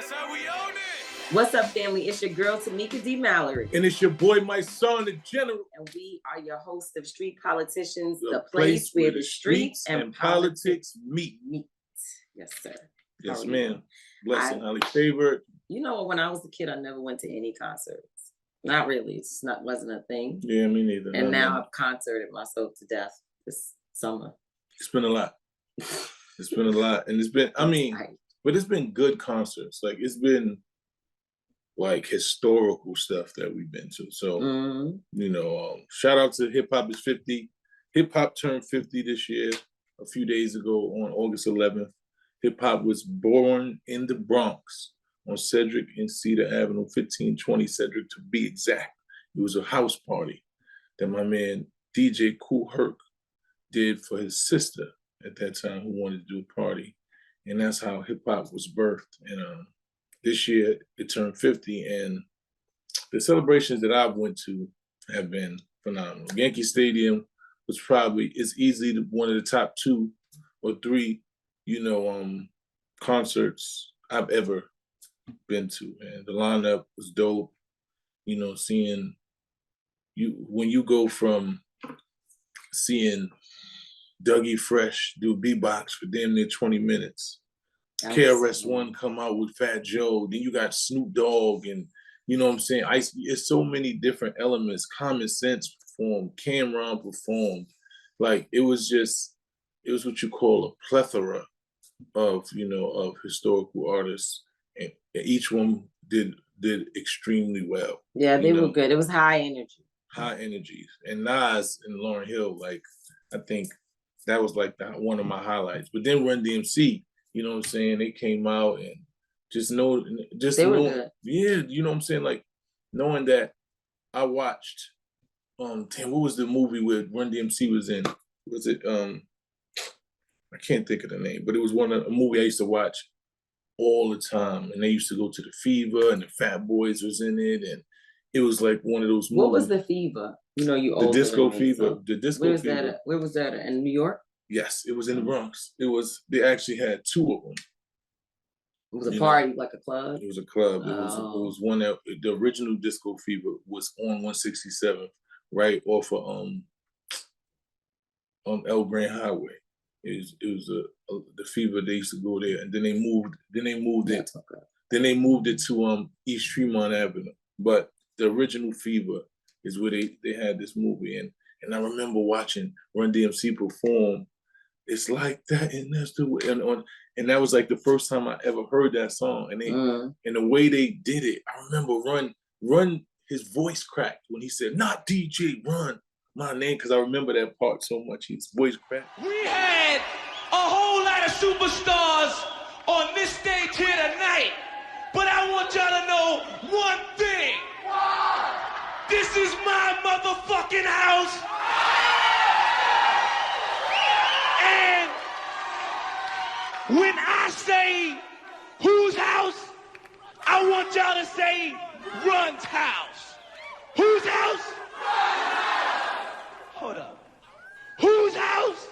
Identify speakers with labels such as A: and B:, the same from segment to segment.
A: That's how we own it.
B: What's up, family? It's your girl, Tamika D, Mallory.
C: And it's your boy, Mysonne, the General.
B: And we are your host of Street Politicians, the place where the streets and politics meet. Yes, sir.
C: Yes, ma'am. Blessing, highly favored.
B: You know, when I was a kid, I never went to any concerts. Not really. Wasn't a thing.
C: Yeah, me neither.
B: And now I've concerted myself to death this summer.
C: It's been a lot. It's been a lot. And it's been, but it's been good concerts. Like, it's been like historical stuff that we've been to. So, shout out to Hip Hop is 50. Hip Hop turned 50 this year, a few days ago on August 11th. Hip Hop was born in the Bronx on Cedric and Cedar Avenue, 1520 Cedric to be exact. It was a house party that my man DJ Kool Herc did for his sister at that time who wanted to do a party. And that's how hip hop was birthed. And this year it turned 50, and the celebrations that I've went to have been phenomenal. Yankee Stadium was it's easily one of the top 2 or 3, concerts I've ever been to. And the lineup was dope. Seeing when you go from seeing Dougie Fresh do beatbox for damn near 20 minutes. KRS-One come out with Fat Joe. Then you got Snoop Dogg and, you know what I'm saying? It's so many different elements. Common Sense performed. Cameron performed. Like, it was what you call a plethora of historical artists. And each one did extremely well.
B: Yeah, they were good. It was high energy.
C: High energies. And Nas and Lauryn Hill, like, I think that was like one of my highlights. But then Run DMC, you know what I'm saying? They came out and
B: good.
C: Yeah, you know what I'm saying? Like, knowing that I watched, what was the movie where Run DMC was in? Was it, I can't think of the name, but it was a movie I used to watch all the time. And they used to go to the Fever and the Fat Boys was in it. And it was like one of those movies.
B: What was the Fever? The
C: Disco Fever. The Disco Fever.
B: Where was that? In New York?
C: Yes, it was in the Bronx. They actually had 2 of them.
B: It was a party, like a club?
C: It was a club. It was one that, the original Disco Fever was on 167th, right off of El Grand Highway. It was the Fever. They used to go there, and then they moved it to East Tremont Avenue. But the original Fever is where they had this movie, and I remember watching Run DMC perform. It's like that, and that's the way, and that was like the first time I ever heard that song, and and the way they did it, I remember Run, his voice cracked when he said, "Not DJ Run, my name," because I remember that part so much. His voice cracked.
A: We had a whole lot of superstars on this stage here tonight, but I want y'all to know one thing. This is my motherfucking house. And when I say whose house, I want y'all to say Run's house. Whose house? Hold up. Whose house?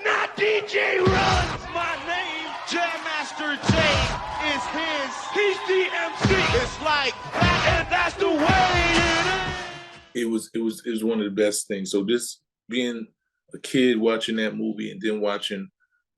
A: Not DJ Run's. My name, Jam Master Jay, is his. He's the MC. It's like that, and that's the way
C: it is. It was one of the best things. So this being a kid watching that movie and then watching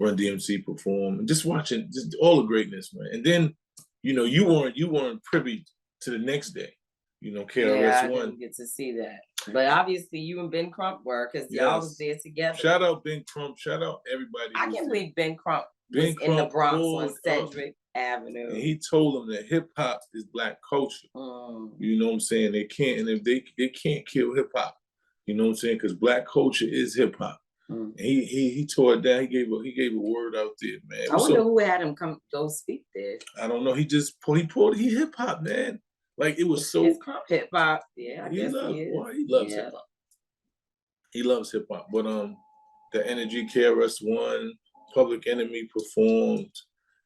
C: Run DMC perform and just watching just all the greatness, man. And then, you weren't privy to the next day. KRS-One.
B: Yeah, I didn't get to see that. But obviously you and Ben Crump were, because y'all was there together.
C: Shout out Ben Crump. Shout out everybody.
B: I can't believe Ben Crump was in the Bronx on Cedric Avenue.
C: And he told them that hip hop is Black culture. You know what I'm saying? They can't, and if they can't kill hip hop. You know what I'm saying? Because Black culture is hip hop. And he tore it down. He gave a word out there, man.
B: I wonder who had him go speak there.
C: I don't know. He hip hop, man. Like, it was so.
B: His Crump hip hop. Yeah, I guess he is.
C: Well, he loves hip hop. He loves hip hop. But the Energy, KRS-One, Public Enemy performed.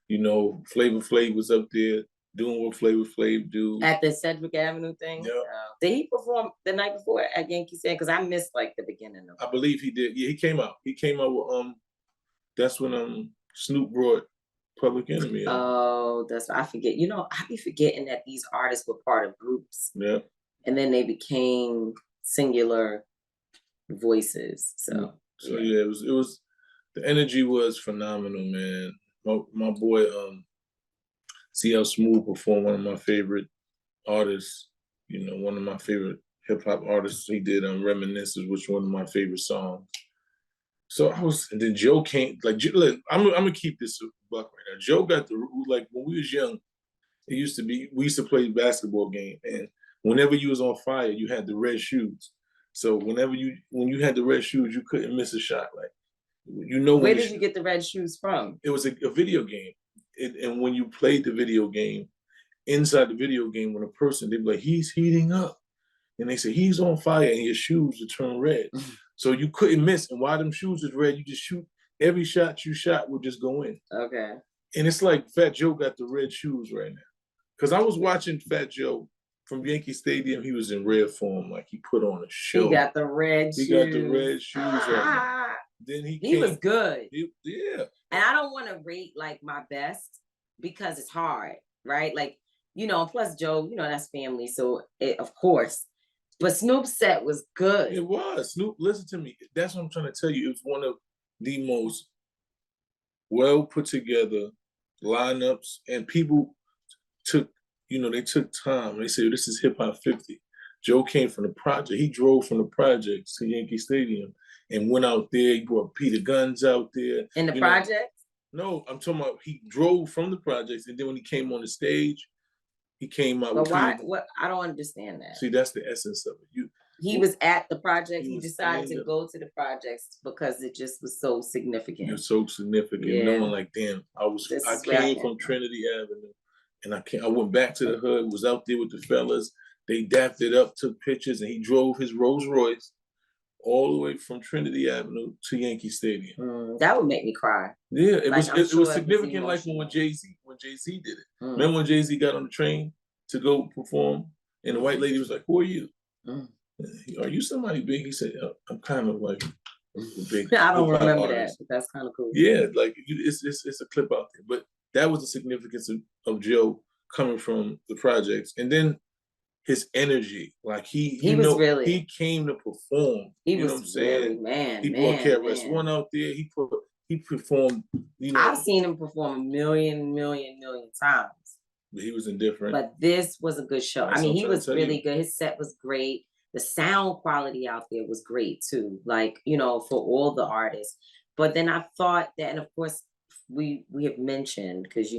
C: Flavor Flav was up there doing what Flavor Flav do. At
B: the Cedric Avenue thing? Yeah. Did he perform the night before at Yankee Stadium? Because I missed like the beginning of it.
C: I believe he did. Yeah, he came out. He came out with that's when Snoop brought Public Enemy.
B: Oh, that's I forget. You know, I be forgetting that these artists were part of groups.
C: Yeah.
B: And then they became singular voices. So
C: yeah, it was the energy was phenomenal, man. My boy CL Smooth performed, one of my favorite artists, you know, one of my favorite hip hop artists. He did Reminiscence, which is one of my favorite songs. So and then Joe came, like, I'm gonna keep this buck right now. Joe got like, when we was young, we used to play basketball game, and whenever you was on fire, you had the red shoes. So when you had the red shoes, you couldn't miss a shot. Like, you know,
B: where did you get the red shoes from?
C: It was a video game, and when you played the video game, inside the video game, when a person, they'd be like, he's heating up, and they say he's on fire, and his shoes would turn red. So you couldn't miss, and while them shoes was red, you just shoot. Every shot you shot would just go in.
B: Okay.
C: And it's like Fat Joe got the red shoes right now. Because I was watching Fat Joe from Yankee Stadium. He was in red form, like he put on a show.
B: He got the red shoes.
C: He got the red shoes on. Then he
B: was good.
C: Yeah.
B: And I don't want to rate like my best because it's hard, right? Like, you know, plus Joe, you know, that's family. So of course. But Snoop's set was good.
C: It was. Snoop, listen to me. That's what I'm trying to tell you. It was one of the most well put together lineups, and people they took time. They said, this is Hip Hop 50. Joe came from the project. He drove from the projects to Yankee Stadium and went out there. He brought Peter Guns out there.
B: In the projects?
C: No, I'm talking about he drove from the projects, and then when he came on the stage, he came out.
B: But why? What? I don't understand that.
C: See, that's the essence of it.
B: He was at the project. He decided to go to the projects because it just was so significant.
C: It was so significant.
B: Yeah.
C: Knowing like, damn, I came from Trinity Avenue, and I went back to the hood. Was out there with the fellas. They dapped it up, took pictures, and he drove his Rolls Royce all the way from Trinity Avenue to Yankee Stadium.
B: That would make me cry.
C: Yeah, it was significant. Like when Jay-Z did it. Remember when Jay-Z got on the train to go perform, and the white lady was like, "Who are you? Are you somebody big?" He said, "I'm kind of like big."
B: I don't remember that, but that's kind of cool.
C: Yeah, like it's a clip out there, but that was the significance of Joe coming from the projects, and then his energy, like he came to perform.
B: He was really, man.
C: He brought KRS-One out there. He performed.
B: I've seen him perform a million times.
C: But he was indifferent.
B: But this was a good show. I mean, he was really good. His set was great. The sound quality out there was great too. Like, for all the artists. But then I thought that, and of course, we have mentioned, because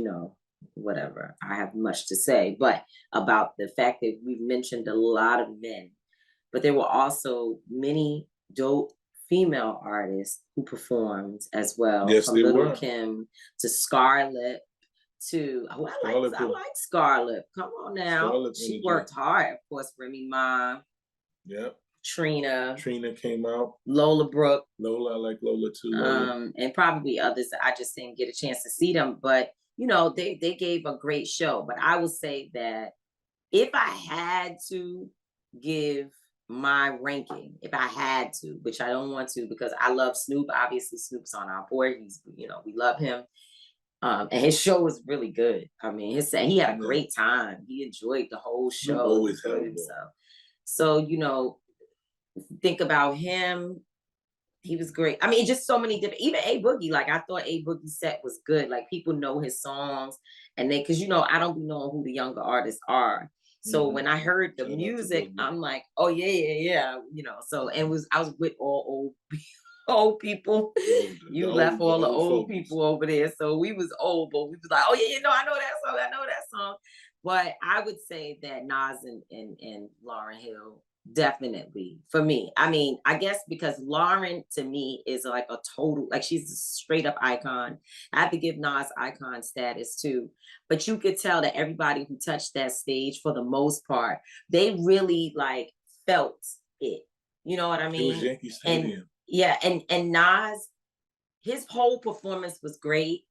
B: whatever, I have much to say, but about the fact that we've mentioned a lot of men, but there were also many dope female artists who performed as well.
C: Yes,
B: from
C: they
B: Little
C: were.
B: Kim to Scarlett to I like Scarlett. Come on now. She worked hard. Of course, Remy Ma.
C: Yep.
B: Trina
C: came out.
B: Lola Brooke.
C: I like Lola too.
B: And probably others that I just didn't get a chance to see them, but they gave a great show. But I would say that if I had to give my ranking, if I had to, which I don't want to because I love Snoop. Obviously, Snoop's on our board. He's, we love him. And his show was really good. I mean, he had a great time. He enjoyed the whole show.
C: Always had himself.
B: So, think about him. He was great. I mean, just so many different, even A Boogie, like I thought A Boogie's set was good. Like people know his songs and cause I don't be knowing who the younger artists are. So when I heard the music, I'm like, oh yeah. So, I was with all old people. You left all the old people over there. So we was old, but we was like, oh yeah, I know that song. But I would say that Nas and Lauryn Hill, definitely for me. I mean, I guess because Lauryn to me is like a total, like she's a straight up icon. I have to give Nas icon status too. But you could tell that everybody who touched that stage, for the most part, they really like felt it. You know what I mean?
C: It was Yankee Stadium.
B: And Nas, his whole performance was great.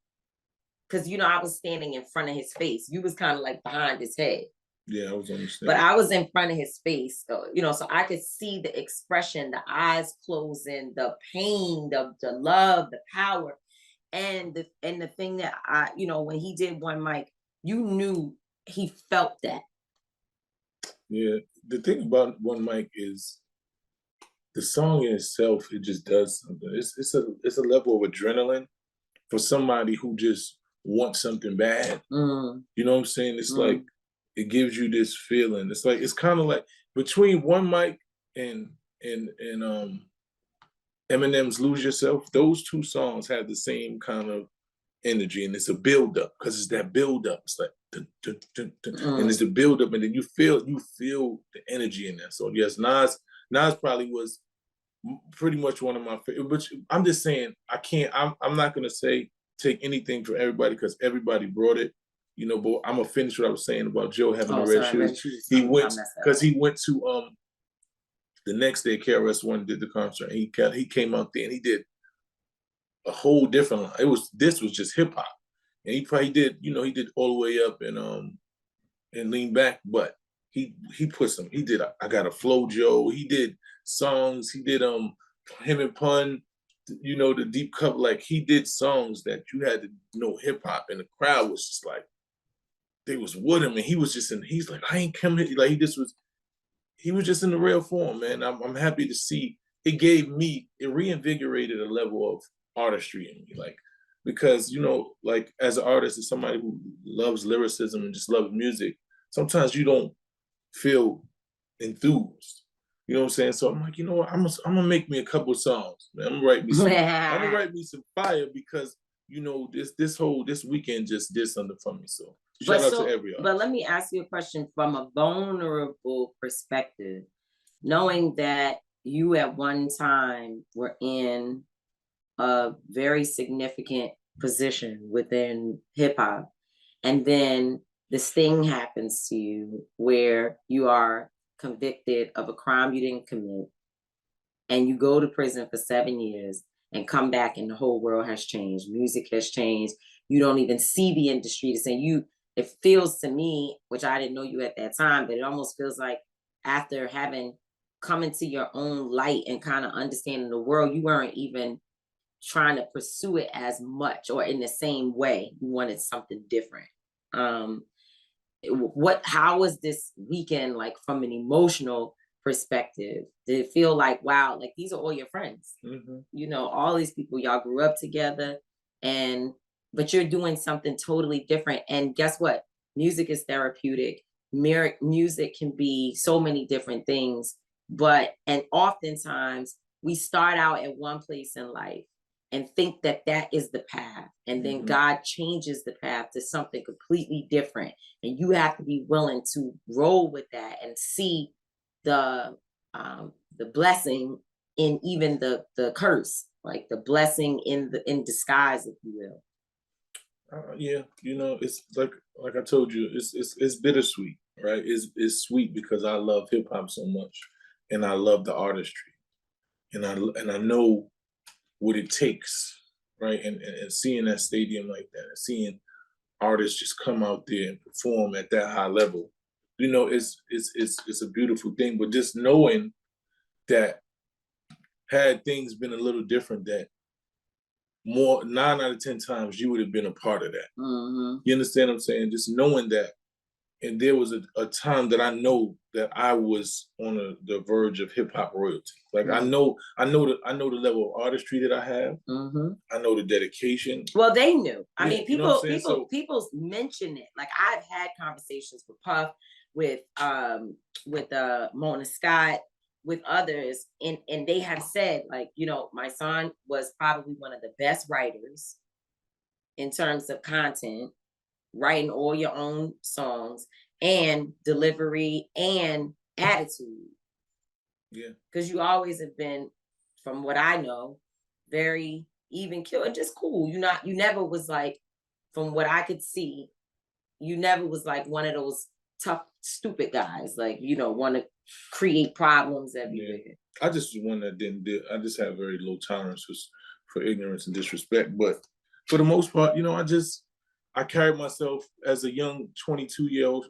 B: Cause I was standing in front of his face. You was kind of like behind his head.
C: Yeah, I was on the stage.
B: But I was in front of his face, so I could see the expression, the eyes closing, the pain, the love, the power. And the thing that I, when he did One Mic, you knew he felt that.
C: Yeah, the thing about One Mic is the song in itself. It just does something. It's a level of adrenaline for somebody who just wants something bad.
B: Mm.
C: You know what I'm saying? It's like it gives you this feeling. It's kind of like between One Mic and Eminem's Lose Yourself. Those two songs have the same kind of energy, and it's a build up because it's that build up. It's like dun, dun, dun, dun, and it's the build up, and then you feel the energy in that. So yes, Nas probably was pretty much one of my favorite. But I'm just saying, I'm not gonna say take anything from everybody because everybody brought it. But I'm gonna finish what I was saying about Joe having the red shoes. He went to the next day. KRS-One did the concert. And he came out there and he did a whole different line. This was just hip hop, and he probably did all the way up and Lean Back, but he put some. He did I Got a Flow Joe. He did songs. He did him and Pun. The deep cut. Like he did songs that you had to know hip hop, and the crowd was just like they was with him, and he was just he's like I ain't coming. Like he was just in the real form, man. I'm happy to see it reinvigorated a level of artistry in me, like because like as an artist, as somebody who loves lyricism and just loves music, sometimes you don't feel enthused. You know what I'm saying? So I'm like, what? I'm gonna make me a couple of songs, man. I'm gonna write me some fire because this weekend just did something for me. So shout out to every artist.
B: But let me ask you a question from a vulnerable perspective, knowing that you at one time were in a very significant position within hip hop, and then this thing happens to you where you are convicted of a crime you didn't commit, and you go to prison for 7 years and come back, and the whole world has changed. Music has changed. You don't even see the industry the same. It feels to me, which I didn't know you at that time, but it almost feels like after having come into your own light and kind of understanding the world, you weren't even trying to pursue it as much or in the same way. You wanted something different. How was this weekend like from an emotional perspective? Did it feel like, wow, like these are all your friends? All these people, y'all grew up together, but you're doing something totally different. And guess what? Music is therapeutic. Music can be so many different things, and oftentimes we start out at one place in life and think that is the path. And then God changes the path to something completely different. And you have to be willing to roll with that and see the blessing in even the curse, like the blessing in disguise, if you will.
C: Yeah, it's like I told you, it's bittersweet, right? It's sweet because I love hip hop so much, and I love the artistry, and I know what it takes, right? And seeing that stadium like that, and seeing artists just come out there and perform at that high level, it's a beautiful thing. But just knowing that had things been a little different, that 9 out of 10 times you would have been a part of that. You understand what I'm saying? Just knowing that. And there was a time that I know that I was on the verge of hip hop royalty. Like I know the level of artistry that I have. I know the dedication.
B: Well, they knew. I mean, people mention it. Like I've had conversations with Puff, with Mona Scott, with others, and they have said, like, my son was probably one of the best writers in terms of content, writing all your own songs and delivery and attitude.
C: Yeah.
B: Because you always have been, from what I know, very even keel and just cool. You never was like, from what I could see, you never was like one of those tough, stupid guys. Like, want to create problems everywhere. Yeah.
C: I just one that didn't do. I just have very low tolerance for ignorance and disrespect. But for the most part, I carried myself as a young 22-year-old.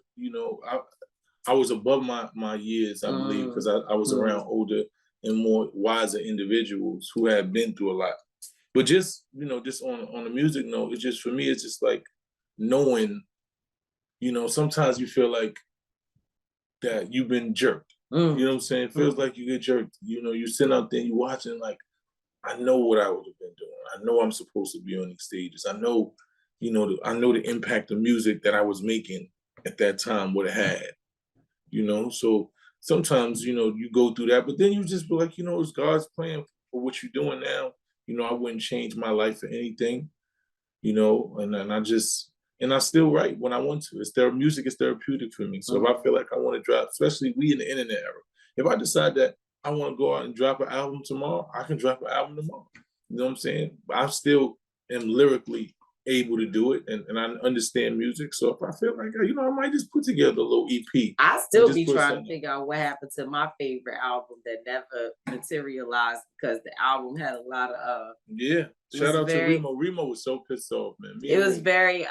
C: I was above my years, I believe, because I was around older and more wiser individuals who had been through a lot. But just, just on the music note, it's just, for me, it's just like knowing, sometimes you feel like that you've been jerked. You know what I'm saying? It feels like you get jerked. You sit out there, you watching, like, I know what I would have been doing. I know I'm supposed to be on these stages. I know, I know the impact of music that I was making at that time would have had. So sometimes, you go through that, but then you just be like, it's God's plan for what you're doing now. I wouldn't change my life for anything, and I still write when I want to. Music is therapeutic for me. So if I feel like I want to drop, especially we in the internet era, if I decide that I want to go out and drop an album tomorrow, I can drop an album tomorrow. You know what I'm saying? I still am lyrically able to do it, and I understand music. So if I feel like, I might just put together a little EP.
B: I still be trying to figure out what happened to my favorite album that never materialized, because the album had a lot of
C: yeah. Shout out to Remo. Remo was so pissed off, man.
B: It was very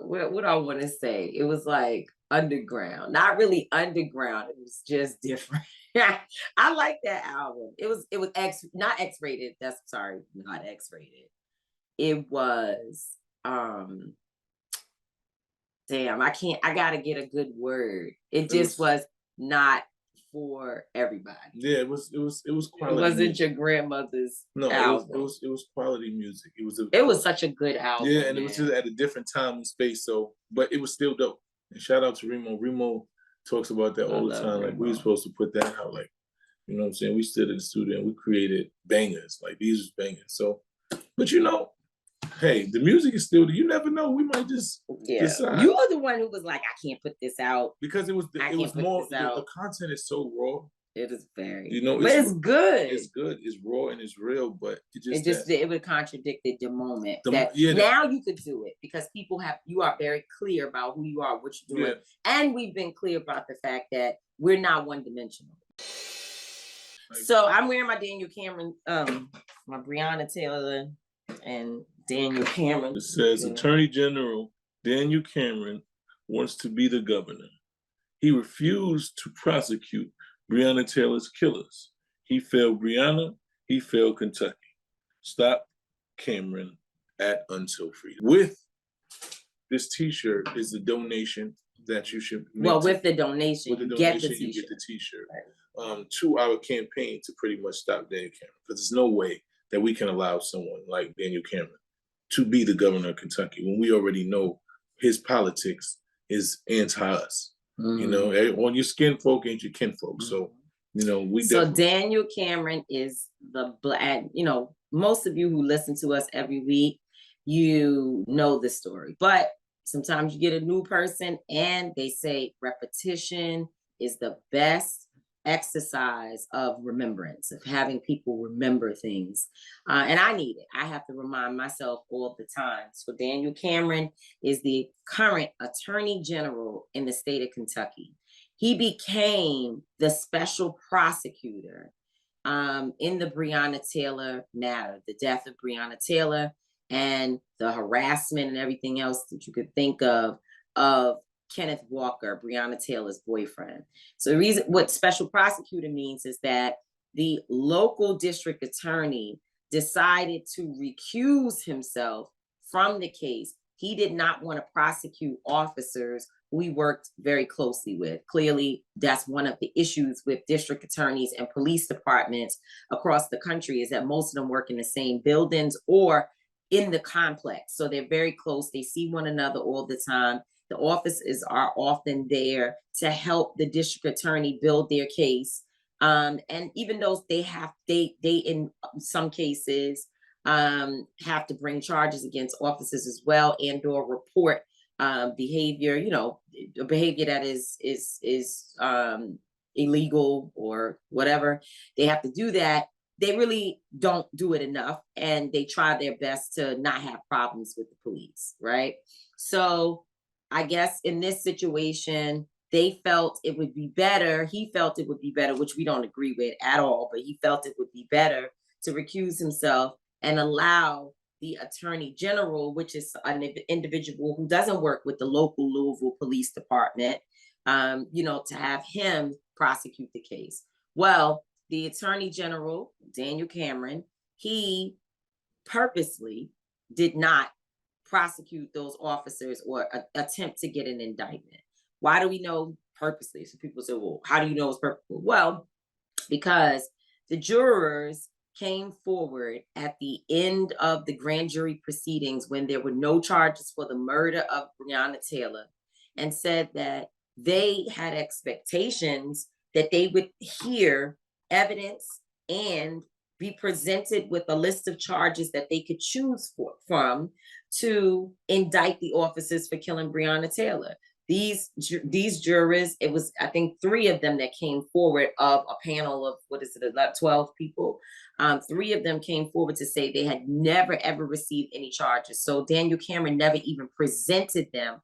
B: what I want to say. It was like underground, not really underground. It was just different. I like that album. It was not X-rated. Not X-rated. It was damn, I gotta get a good word. It was not for everybody.
C: Yeah, it was quality.
B: It wasn't music. Your grandmother's album.
C: It was quality music.
B: It was such a good album.
C: Yeah, and it was just at a different time and space. So, but it was still dope. And shout out to Remo. Remo talks about that all the time. Remo. Like, we were supposed to put that out. Like, you know what I'm saying? We stood in the studio and we created bangers. Like, these was bangers. So, but hey, the music is still, you never know. We might just decide.
B: You are the one who was like, I can't put this out.
C: Because it was more, the content is so raw.
B: It is very,
C: but
B: it's good.
C: It's good. It's raw and it's real, but
B: it would contradict the moment. Now you could do it because you are very clear about who you are, what you're doing. Yeah. And we've been clear about the fact that we're not one-dimensional. So I'm wearing my Daniel Cameron, my Breonna Taylor and Daniel Cameron.
C: It says Attorney General Daniel Cameron wants to be the governor. He refused to prosecute Breonna Taylor's killers. He failed Breonna, he failed Kentucky. Stop Cameron at Until Freedom. With this t-shirt is the donation that you should make.
B: Well, with the donation, you get the t-shirt.
C: You get the t-shirt. Right. To our campaign to pretty much stop Daniel Cameron. Because there's no way that we can allow someone like Daniel Cameron to be the governor of Kentucky when we already know his politics is anti-us. Mm-hmm. On your skin folk ain't your kinfolk. So,
B: Daniel Cameron is the black, most of you who listen to us every week, you know the story. But sometimes you get a new person and they say repetition is the best exercise of remembrance, of having people remember things. And I need it. I have to remind myself all the time. So Daniel Cameron is the current Attorney General in the state of Kentucky. He became the special prosecutor in the Breonna Taylor matter, the death of Breonna Taylor and the harassment and everything else that you could think of Kenneth Walker, Breonna Taylor's boyfriend. So the reason what special prosecutor means is that the local district attorney decided to recuse himself from the case. He did not want to prosecute officers who he worked very closely with. Clearly, that's one of the issues with district attorneys and police departments across the country, is that most of them work in the same buildings or in the complex. So they're very close. They see one another all the time. The officers are often there to help the district attorney build their case. And even though they in some cases have to bring charges against officers as well, and or report behavior, behavior that is illegal or whatever, they have to do that. They really don't do it enough, and they try their best to not have problems with the police, right? So I guess in this situation, they felt it would be better. He felt it would be better, which we don't agree with at all, but he felt it would be better to recuse himself and allow the Attorney General, which is an individual who doesn't work with the local Louisville Police Department, to have him prosecute the case. Well, the Attorney General, Daniel Cameron, he purposely did not prosecute those officers or attempt to get an indictment. Why do we know purposely? So people say, well, how do you know it's purposeful? Well, because the jurors came forward at the end of the grand jury proceedings when there were no charges for the murder of Breonna Taylor and said that they had expectations that they would hear evidence and be presented with a list of charges that they could choose from to indict the officers for killing Breonna Taylor. These jurors, it was, I think, 3 of them that came forward of a panel of, 12 people. 3 of them came forward to say they had never, ever received any charges. So Daniel Cameron never even presented them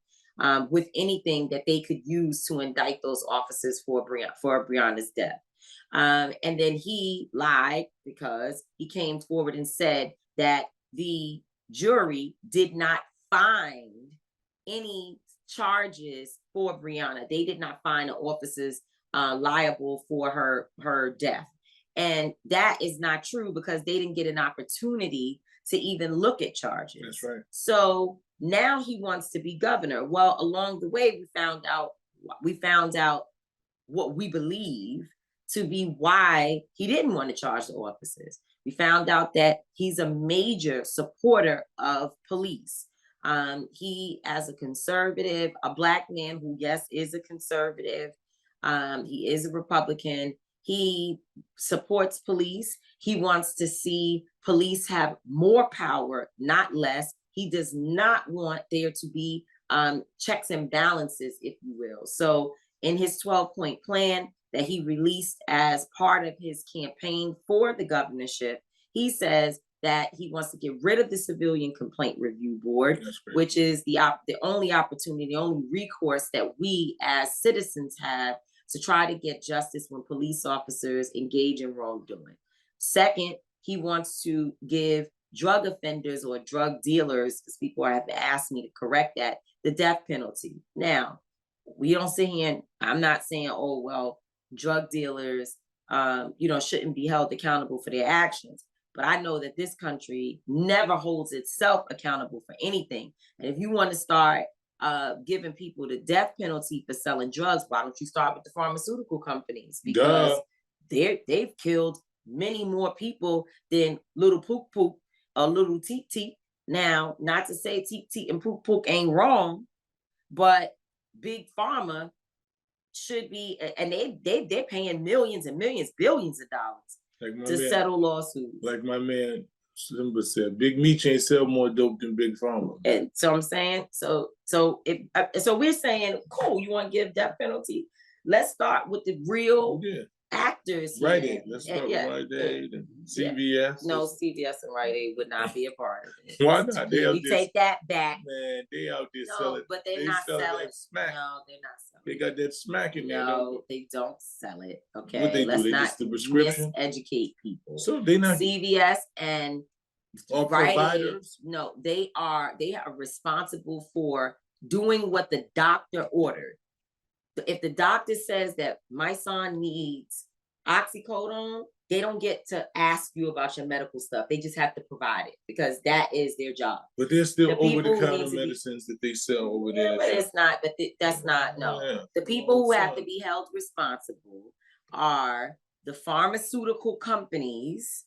B: with anything that they could use to indict those officers for Breonna's death. And then he lied because he came forward and said that the jury did not find any charges for Breonna. They did not find the officers liable for her death. And that is not true because they didn't get an opportunity to even look at charges.
C: That's right.
B: So now he wants to be governor. Well, along the way, we found out what we believe to be why he didn't want to charge the officers. We found out that he's a major supporter of police. He, as a conservative, a Black man who, yes, is a conservative, he is a Republican. He supports police. He wants to see police have more power, not less. He does not want there to be checks and balances, if you will. So in his 12-point plan that he released as part of his campaign for the governorship, he says that he wants to get rid of the Civilian Complaint Review Board, which is the only opportunity, the only recourse that we as citizens have to try to get justice when police officers engage in wrongdoing. Second, he wants to give drug offenders or drug dealers, because people have asked me to correct that, the death penalty. Now, we don't sit here and I'm not saying, oh, well, drug dealers, shouldn't be held accountable for their actions. But I know that this country never holds itself accountable for anything. And if you want to start giving people the death penalty for selling drugs, why don't you start with the pharmaceutical companies? Because they've killed many more people than little Pook Pook or little Teep Teep. Now, not to say Teep Teep and Pook Pook ain't wrong, but Big Pharma should be, and they're paying millions and millions, billions of dollars to settle lawsuits.
C: Like my man Simba said, Big Meech ain't sell more dope than Big Pharma.
B: And so I'm saying, so we're saying, cool, you want to give death penalty? Let's start with the real actors.
C: Rite Aid. Let's start with Rite Aid and CVS.
B: Yeah. No, CVS and Rite Aid would not be a part of it.
C: Why not?
B: We take that back.
C: Man, they out there selling.
B: But they're not selling.
C: Smack.
B: No, they're not selling.
C: They got that smack in there.
B: No, they don't sell it. Okay,
C: what they
B: let's
C: do? They
B: not
C: just the prescription.
B: Miseducate people.
C: So they not
B: CVS and
C: all providers.
B: No, they are responsible for doing what the doctor ordered. If the doctor says that my son needs oxycodone, they don't get to ask you about your medical stuff. They just have to provide it because that is their job.
C: But there's still over-the-counter medicines that they sell over there.
B: But it's not. But that's not. No, the people who have to be held responsible are the pharmaceutical companies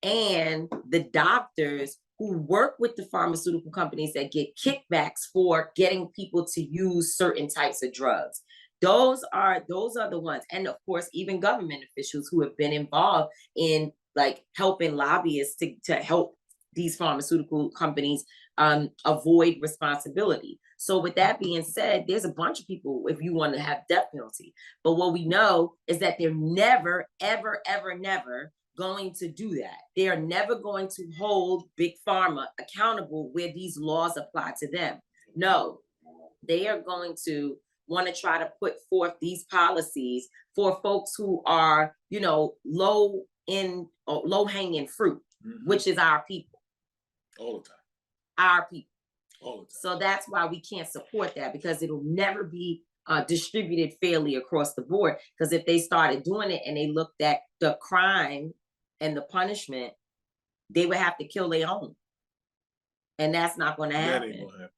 B: and the doctors who work with the pharmaceutical companies that get kickbacks for getting people to use certain types of drugs. Those are the ones. And of course, even government officials who have been involved in like helping lobbyists to help these pharmaceutical companies avoid responsibility. So with that being said, there's a bunch of people if you want to have death penalty. But what we know is that they're never, ever, ever, never going to do that. They are never going to hold Big Pharma accountable where these laws apply to them. No, they are going to want to try to put forth these policies for folks who are, low hanging fruit, which is our people.
C: All the time.
B: Our people.
C: All the time.
B: So that's why we can't support that, because it'll never be distributed fairly across the board. Because if they started doing it and they looked at the crime and the punishment, they would have to kill their own. And that's not going to happen.
C: That ain't gonna happen.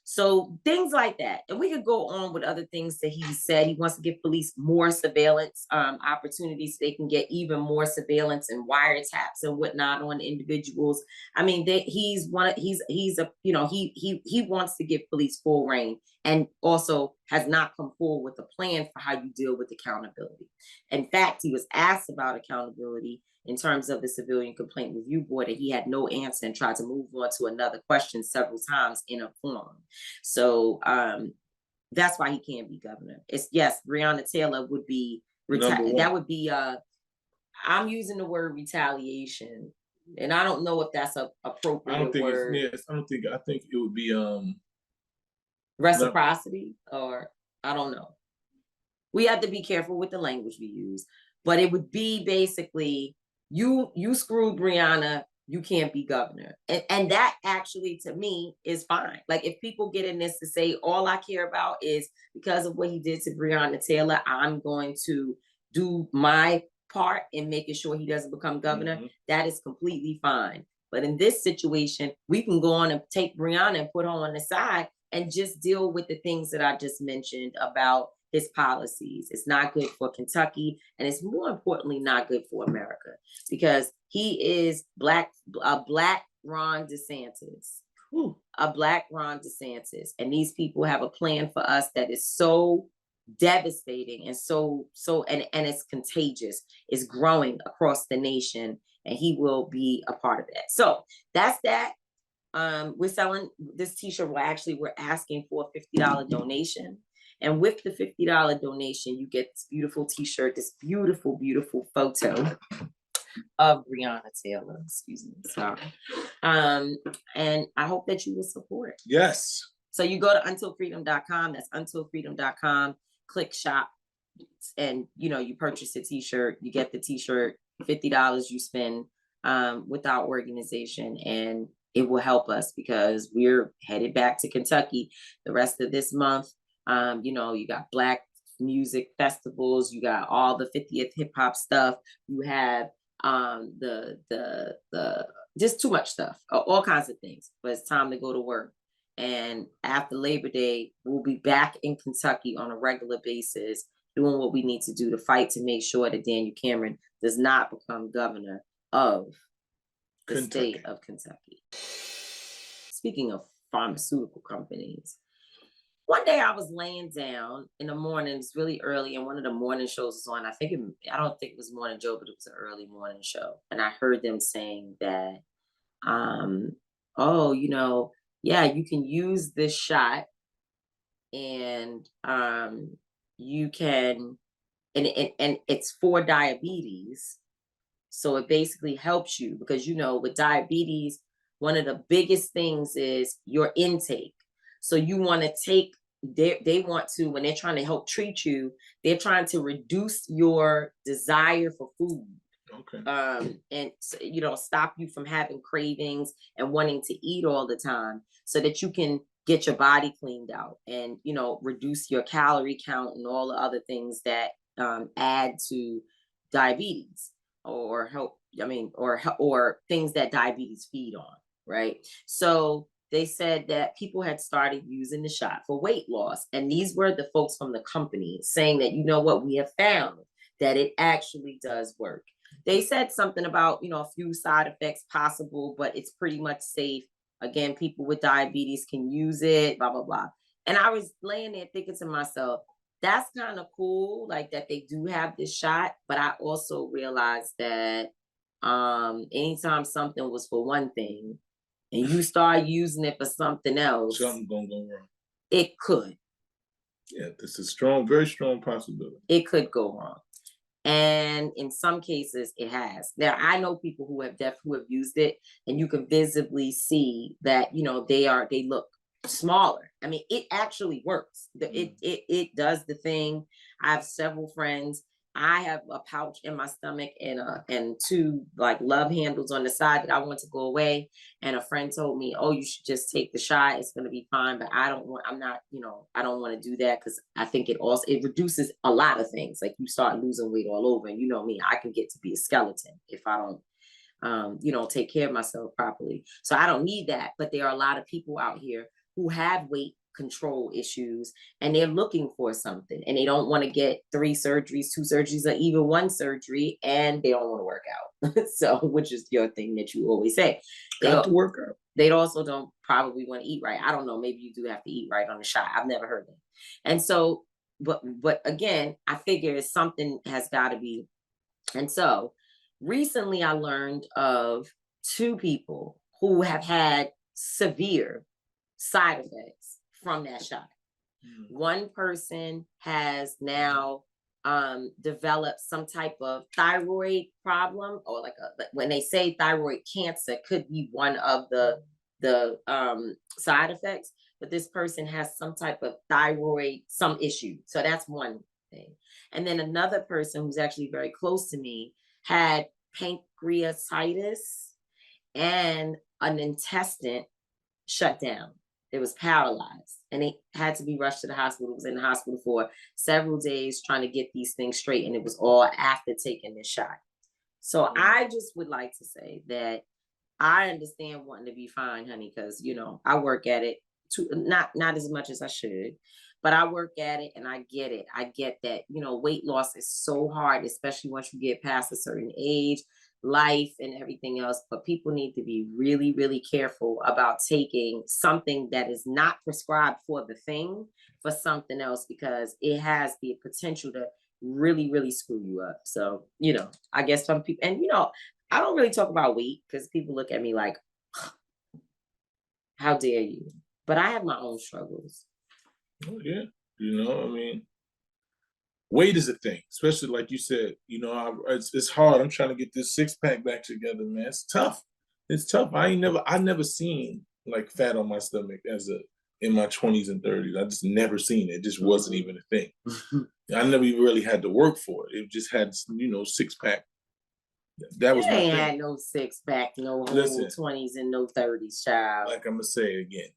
B: So things like that. And we could go on with other things that he said. He wants to give police more surveillance opportunities so they can get even more surveillance and wiretaps and whatnot on individuals. I mean, he wants to give police full reign, and also has not come forward with a plan for how you deal with accountability. In fact, he was asked about accountability in terms of the Civilian Complaint Review Board, and he had no answer and tried to move on to another question several times in a forum. So that's why he can't be governor. It's yes, Breonna Taylor would be that would be I'm using the word retaliation, and I don't know if that's a appropriate
C: I don't think
B: word.
C: I think it would be
B: reciprocity, or I don't know. We have to be careful with the language we use, but it would be basically you screwed Breonna, you can't be governor. And that actually, to me, is fine. Like, if people get in this to say, all I care about is because of what he did to Breonna Taylor, I'm going to do my part in making sure he doesn't become governor, that is completely fine. But in this situation, we can go on and take Breonna and put her on the side and just deal with the things that I just mentioned about his policies. It's not good for Kentucky, and it's more importantly not good for America, because he is a black Ron DeSantis. A black Ron DeSantis. And these people have a plan for us that is so devastating and and it's contagious. It's growing across the nation, and he will be a part of that. So that's that. We're selling this t-shirt. We're asking for a $50 donation. And with the $50 donation, you get this beautiful t-shirt, this beautiful, beautiful photo of Breonna Taylor. Excuse me, sorry. And I hope that you will support.
C: Yes.
B: So you go to untilfreedom.com. That's untilfreedom.com. Click shop, and you purchase a t-shirt. You get the t-shirt. $50 you spend with our organization, and it will help us because we're headed back to Kentucky the rest of this month. You got Black music festivals, you got all the 50th hip hop stuff, you have the just too much stuff, all kinds of things. But it's time to go to work. And after Labor Day, we'll be back in Kentucky on a regular basis, doing what we need to do to fight to make sure that Daniel Cameron does not become governor of the state of Kentucky. Speaking of pharmaceutical companies, one day I was laying down in the morning, it's really early, and one of the morning shows was on. I don't think it was Morning Joe, but it was an early morning show. And I heard them saying that, you can use this shot, and you can, and it's for diabetes. So it basically helps you because, with diabetes, one of the biggest things is your intake. So you want to take, they want to, when they're trying to help treat you, they're trying to reduce your desire for food.
C: Okay.
B: And stop you from having cravings and wanting to eat all the time, so that you can get your body cleaned out and, reduce your calorie count and all the other things that add to diabetes or things that diabetes feed on. Right. So they said that people had started using the shot for weight loss. And these were the folks from the company saying that, we have found that it actually does work. They said something about, a few side effects possible, but it's pretty much safe. Again, people with diabetes can use it, blah, blah, blah. And I was laying there thinking to myself, that's kind of cool, like that they do have this shot. But I also realized that anytime something was for one thing, and you start using it for something else,
C: something gonna go wrong.
B: It could.
C: Yeah, this is very strong possibility.
B: It could go wrong. And in some cases it has. Now, I know people who have used it, and you can visibly see that, they look smaller. I mean, it actually works. It does the thing. I have several friends I have a pouch in my stomach and two like love handles on the side that I want to go away. And a friend told me, "Oh, you should just take the shot. It's gonna be fine." But I don't want. I'm not. I don't want to do that because I think it reduces a lot of things. Like you start losing weight all over, and you know me, I can get to be a skeleton if I don't take care of myself properly. So I don't need that. But there are a lot of people out here who have weight control issues and they're looking for something and they don't want to get 3 surgeries, 2 surgeries, or even 1 surgery, and they don't want to work out. So, which is your thing that you always say.
C: Got to work out.
B: They also don't probably want to eat right. I don't know. Maybe you do have to eat right on the shot. I've never heard that. And so, but again, I figure something has got to be. And so recently I learned of 2 people who have had severe side effects from that shot. One person has now developed some type of thyroid problem, or when they say thyroid cancer, could be one of the side effects. But this person has some type of thyroid, some issue. So that's one thing. And then another person who's actually very close to me had pancreatitis and an intestine shut down. It was paralyzed and they had to be rushed to the hospital. It was in the hospital for several days trying to get these things straight. And it was all after taking this shot. So I just would like to say that I understand wanting to be fine, honey, because, I work at it not as much as I should, but I work at it and I get it. I get that, weight loss is so hard, especially once you get past a certain age, life and everything else. But people need to be really, really careful about taking something that is not prescribed for the thing for something else, because it has the potential to really, really screw you up. So, I guess some people, and I don't really talk about weight because people look at me like, how dare you? But I have my own struggles.
C: Oh, yeah. Weight is a thing, especially like you said, it's hard. I'm trying to get this 6-pack back together, man. It's tough. It's tough. I never seen like fat on my stomach in my 20s and 30s. I just never seen it. It just wasn't even a thing. I never even really had to work for it. It just had, 6-pack. That was my thing.
B: Had no 6-pack, no whole 20s and no 30s, child.
C: Like I'm gonna say it again,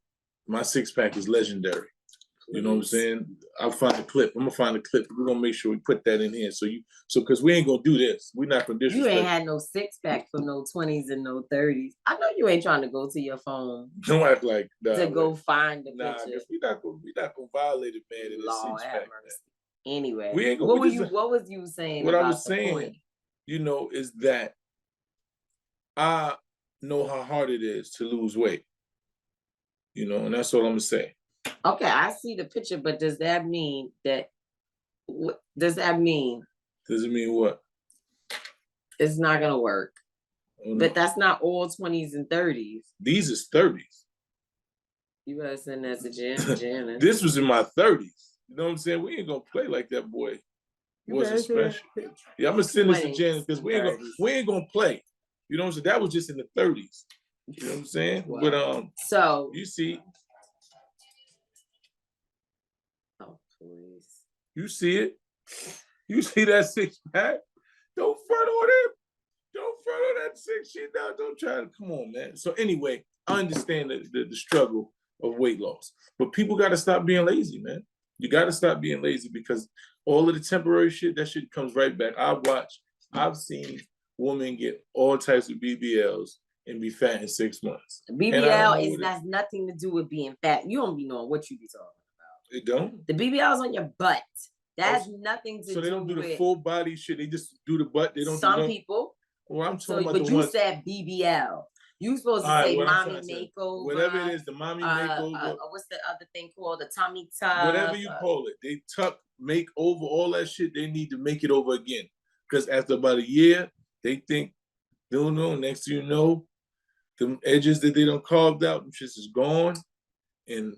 C: my 6-pack is legendary. You know what I'm saying? I'll find a clip. I'm gonna find a clip. We're gonna make sure we put that in here. So because we ain't gonna do this. We're not gonna disrespect.
B: You ain't had no 6-pack for no 20s and no 30s. I know you ain't trying to go to your phone.
C: Don't act like that.
B: Go find the
C: picture. We're not gonna violate it, man. In
B: Lord have mercy. Anyway,
C: we ain't gonna,
B: what was you saying?
C: What I was saying, is that I know how hard it is to lose weight. And that's all I'm gonna say.
B: Okay, I see the picture, but does that mean that? What does that mean?
C: Does it mean what?
B: It's not gonna work. Oh, no. But that's not all 20s and 30s.
C: These is 30s.
B: You better send that to Janet.
C: This was in my 30s. You know what I'm saying? We ain't gonna play like that, boy. Wasn't special. Yeah, I'm gonna send this to Janet because we ain't gonna play. You know what I'm saying? That was just in the 30s. You know what I'm saying? Wow. But
B: so
C: you see.
B: Oh, please.
C: You see it? You see that 6-pack? Don't front on it. Don't front on that 6 shit now. Don't try to come on, man. So anyway, I understand the struggle of weight loss, but people got to stop being lazy, man. You got to stop being lazy because all of the temporary shit, that shit comes right back. I've seen women get all types of BBLs and be fat in 6 months.
B: BBL has nothing to do with being fat. You don't be knowing what you be talking about.
C: It don't?
B: The BBL's on your butt. That has nothing to do with.
C: So they don't do the full body shit. They just do the butt. They don't.
B: Some people.
C: Well, I'm talking about
B: but you said BBL. You supposed to say mommy makeover.
C: Whatever it is, the mommy makeover.
B: What's the other thing called? The tummy tuck.
C: Whatever you call it. They tuck, make over, all that shit. They need to make it over again. Because after about a year, they think, don't know, next thing you know, the edges that they done carved out, them shit is gone. And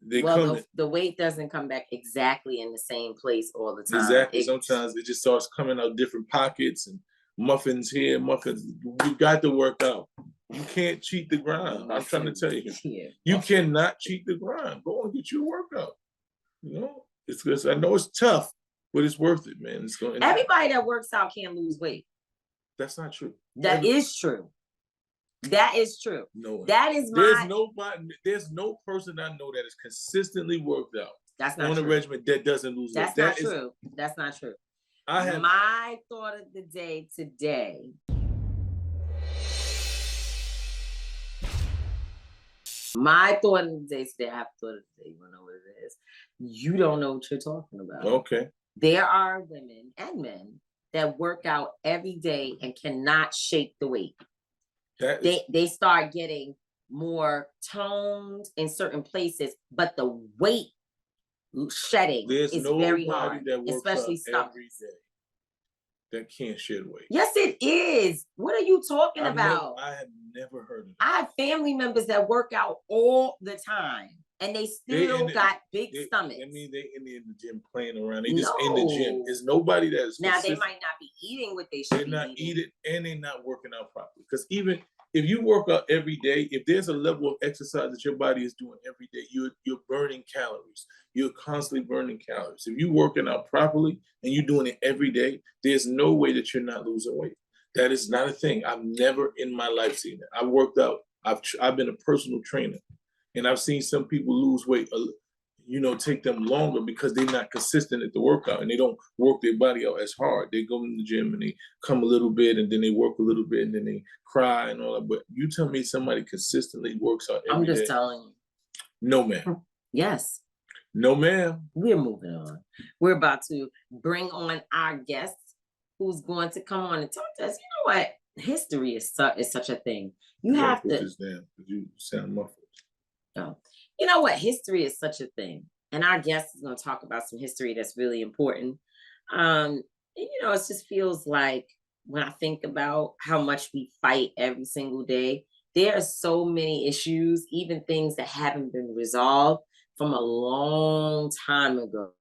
B: the weight doesn't come back exactly in the same place all the time.
C: Exactly. Sometimes it just starts coming out different pockets and muffins here, muffins. You got to work out. You can't cheat the grind. I'm trying to tell you. Yeah. You cannot cheat the grind. Go and get your workout. It's because I know it's tough, But it's worth it, man. It's going.
B: Everybody that works out can't lose weight.
C: That's not true.
B: That is true. That is true.
C: No,
B: that is
C: there's nobody. There's no person I know that is consistently worked out.
B: That's not
C: on
B: true.
C: a regimen that doesn't lose weight.
B: That's not true. That's not true. My thought of the day today. My thought of the day today. I have thought of the day. You know what it is? You don't know what you're talking about.
C: Okay.
B: There are women and men that work out every day and cannot shake the weight. They start getting more toned in certain places, but the weight shedding is very hard, especially stomach.
C: Every day that can't shed weight.
B: Yes, it is. What are you talking about?
C: I have never heard of that.
B: I have family members that work out all the time, and they still got big stomachs.
C: I mean, they in the gym playing around. They just in the gym. There's nobody that is
B: now. They might not be eating what they should.
C: They're not eating, and they're not working out properly. Because even if you work out every day, if there's a level of exercise that your body is doing every day, you're burning calories. You're constantly burning calories. If you're working out properly and you're doing it every day, there's no way that you're not losing weight. That is not a thing. I've never in my life seen it. I've worked out. I've been a personal trainer, and I've seen some people lose weight. Take them longer because they're not consistent at the workout and they don't work their body out as hard. They go in the gym and they come a little bit and then they work a little bit and then they cry and all that. But you tell me somebody consistently works out every day.
B: I'm just telling you.
C: No, ma'am.
B: Yes.
C: No, ma'am.
B: We're moving on. We're about to bring on our guest who's going to come on and talk to us. You know what? History is such a thing. You have to. This down because you sound muffled. Oh. You know what? History is such a thing. And our guest is going to talk about some history that's really important. It just feels like when I think about how much we fight every single day, there are so many issues, even things that haven't been resolved from a long time ago,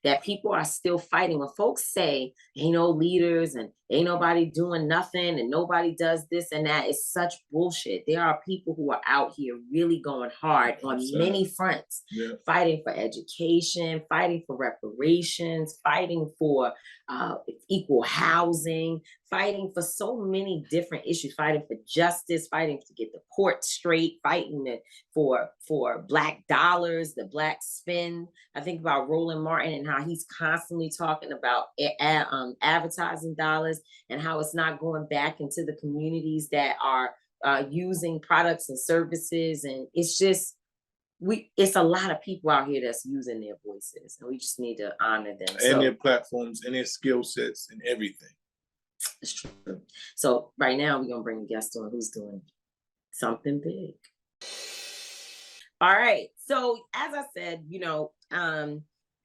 B: that people are still fighting. When folks say ain't no leaders and ain't nobody doing nothing and nobody does this and that, it's such bullshit. There are people who are out here really going hard on many fronts, fighting for education, fighting for reparations, fighting for equal housing, fighting for so many different issues, fighting for justice, fighting to get the court straight, fighting for Black dollars, the Black spin. I think about Roland Martin and how he's constantly talking about advertising dollars and how it's not going back into the communities that are using products and services. And it's just, it's a lot of people out here that's using their voices, and we just need to honor them.
C: And their platforms and their skill sets and everything.
B: It's true. So right now we're going to bring a guest on who's doing something big. All right. So as I said,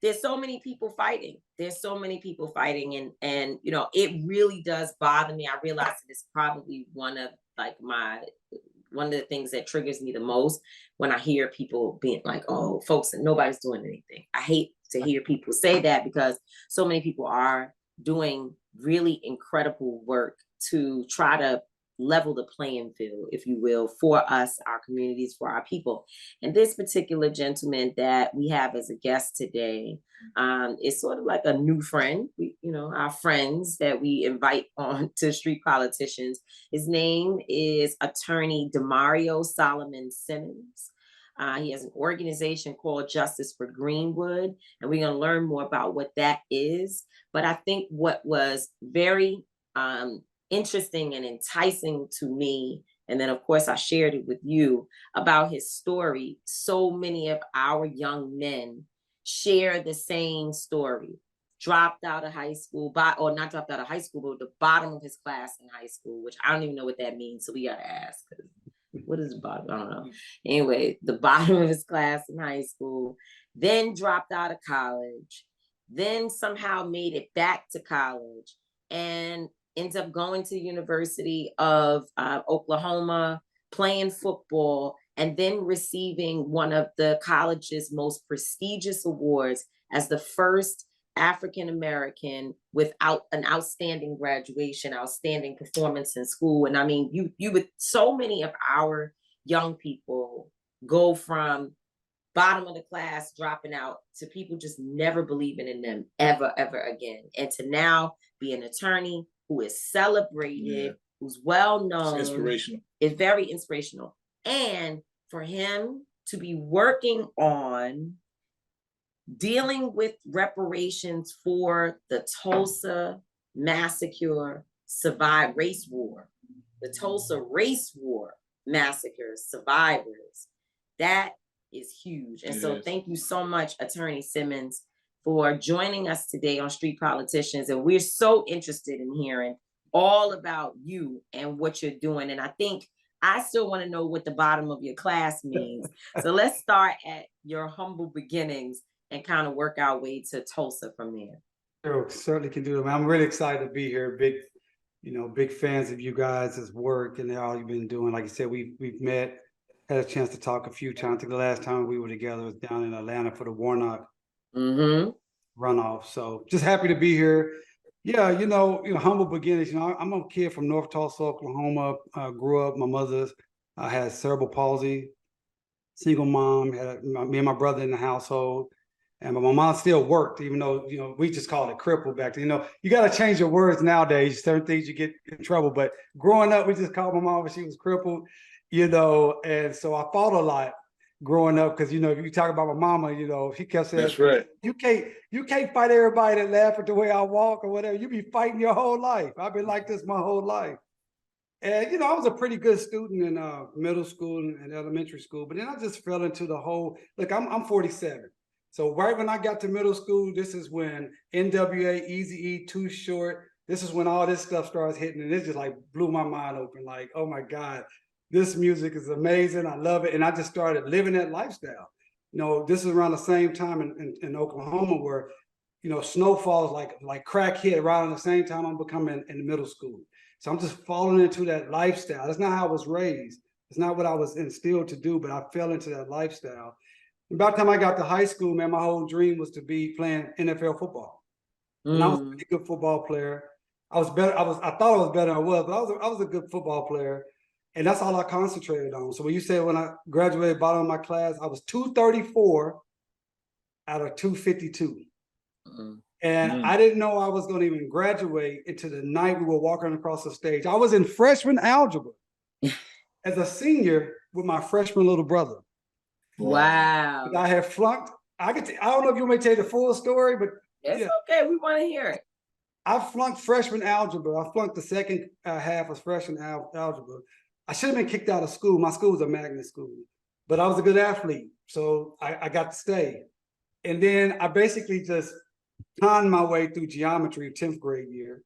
B: there's so many people fighting. There's so many people fighting. And it really does bother me. I realize that it's probably one of the things that triggers me the most when I hear people being like, oh, folks, nobody's doing anything. I hate to hear people say that because so many people are doing really incredible work to try to level the playing field, if you will, for us, our communities, for our people. And this particular gentleman that we have as a guest today is sort of like a new friend. Our friends that we invite on to Street Politicians. His name is attorney Damario Solomon-Simmons. He has an organization called Justice for Greenwood, and we're going to learn more about what that is. But I think what was very interesting and enticing to me, and then of course I shared it with you about his story. So many of our young men share the same story. Dropped out of high school, or not dropped out of high school, but the bottom of his class in high school, which I don't even know what that means. So we got to ask, what is the bottom? I don't know. Anyway, the bottom of his class in high school, then dropped out of college, then somehow made it back to college and ends up going to the University of Oklahoma, playing football, and then receiving one of the college's most prestigious awards as the first African-American without an outstanding graduation, outstanding performance in school. And I mean, you with so many of our young people go from bottom of the class dropping out to people just never believing in them ever, ever again. And to now be an attorney who is celebrated, who's well known.
C: It's inspirational.
B: It's very inspirational. And for him to be working on dealing with reparations for the Tulsa Massacre race war, the Tulsa Race War Massacre survivors, that is huge. And so thank you so much, Attorney Simmons, for joining us today on Street Politicians. And we're so interested in hearing all about you and what you're doing. And I think I still want to know what the bottom of your class means. So let's start at your humble beginnings and kind of work our way to Tulsa from there.
D: Sure, certainly can do it. I'm really excited to be here. Big fans of you guys' work and all you've been doing. Like you said, we've met, had a chance to talk a few times. I think the last time we were together was down in Atlanta for the Warnock runoff. So just happy to be here. Yeah, humble beginnings. I'm a kid from North Tulsa, Oklahoma. Grew up. My mother had cerebral palsy. Single mom. Had me and my brother in the household. And my mom still worked, even though, we just called it crippled back then. You got to change your words nowadays. Certain things you get in trouble. But growing up, we just called my mom when she was crippled, and so I fought a lot growing up because, if you talk about my mama, she kept saying,
C: that's right.
D: You can't fight everybody that laugh at the way I walk or whatever. You be fighting your whole life. I've been like this my whole life. And, I was a pretty good student in middle school and elementary school. But then I just fell into the whole, look, I'm 47. So right when I got to middle school, this is when NWA, Eazy-E, Too Short, this is when all this stuff starts hitting, and it just like blew my mind open. Like, oh my God, this music is amazing. I love it. And I just started living that lifestyle. This is around the same time in Oklahoma where, snow falls like crack hit around the same time I'm becoming in middle school. So I'm just falling into that lifestyle. That's not how I was raised. It's not what I was instilled to do, but I fell into that lifestyle. By the time I got to high school, man, my whole dream was to be playing NFL football. And I was a pretty good football player. I thought I was better than I was, but I was a good football player. And that's all I concentrated on. So when you say when I graduated bottom of my class, I was 234 out of 252. And I didn't know I was going to even graduate until the night we were walking across the stage. I was in freshman algebra as a senior with my freshman little brother.
B: Wow.
D: I had flunked. I don't know if you want me to tell you the full story, but
B: it's okay. We want to hear it.
D: I flunked freshman algebra. I flunked the second half of freshman algebra. I should have been kicked out of school. My school was a magnet school, but I was a good athlete, so I got to stay. And then I basically just conned my way through geometry 10th grade year.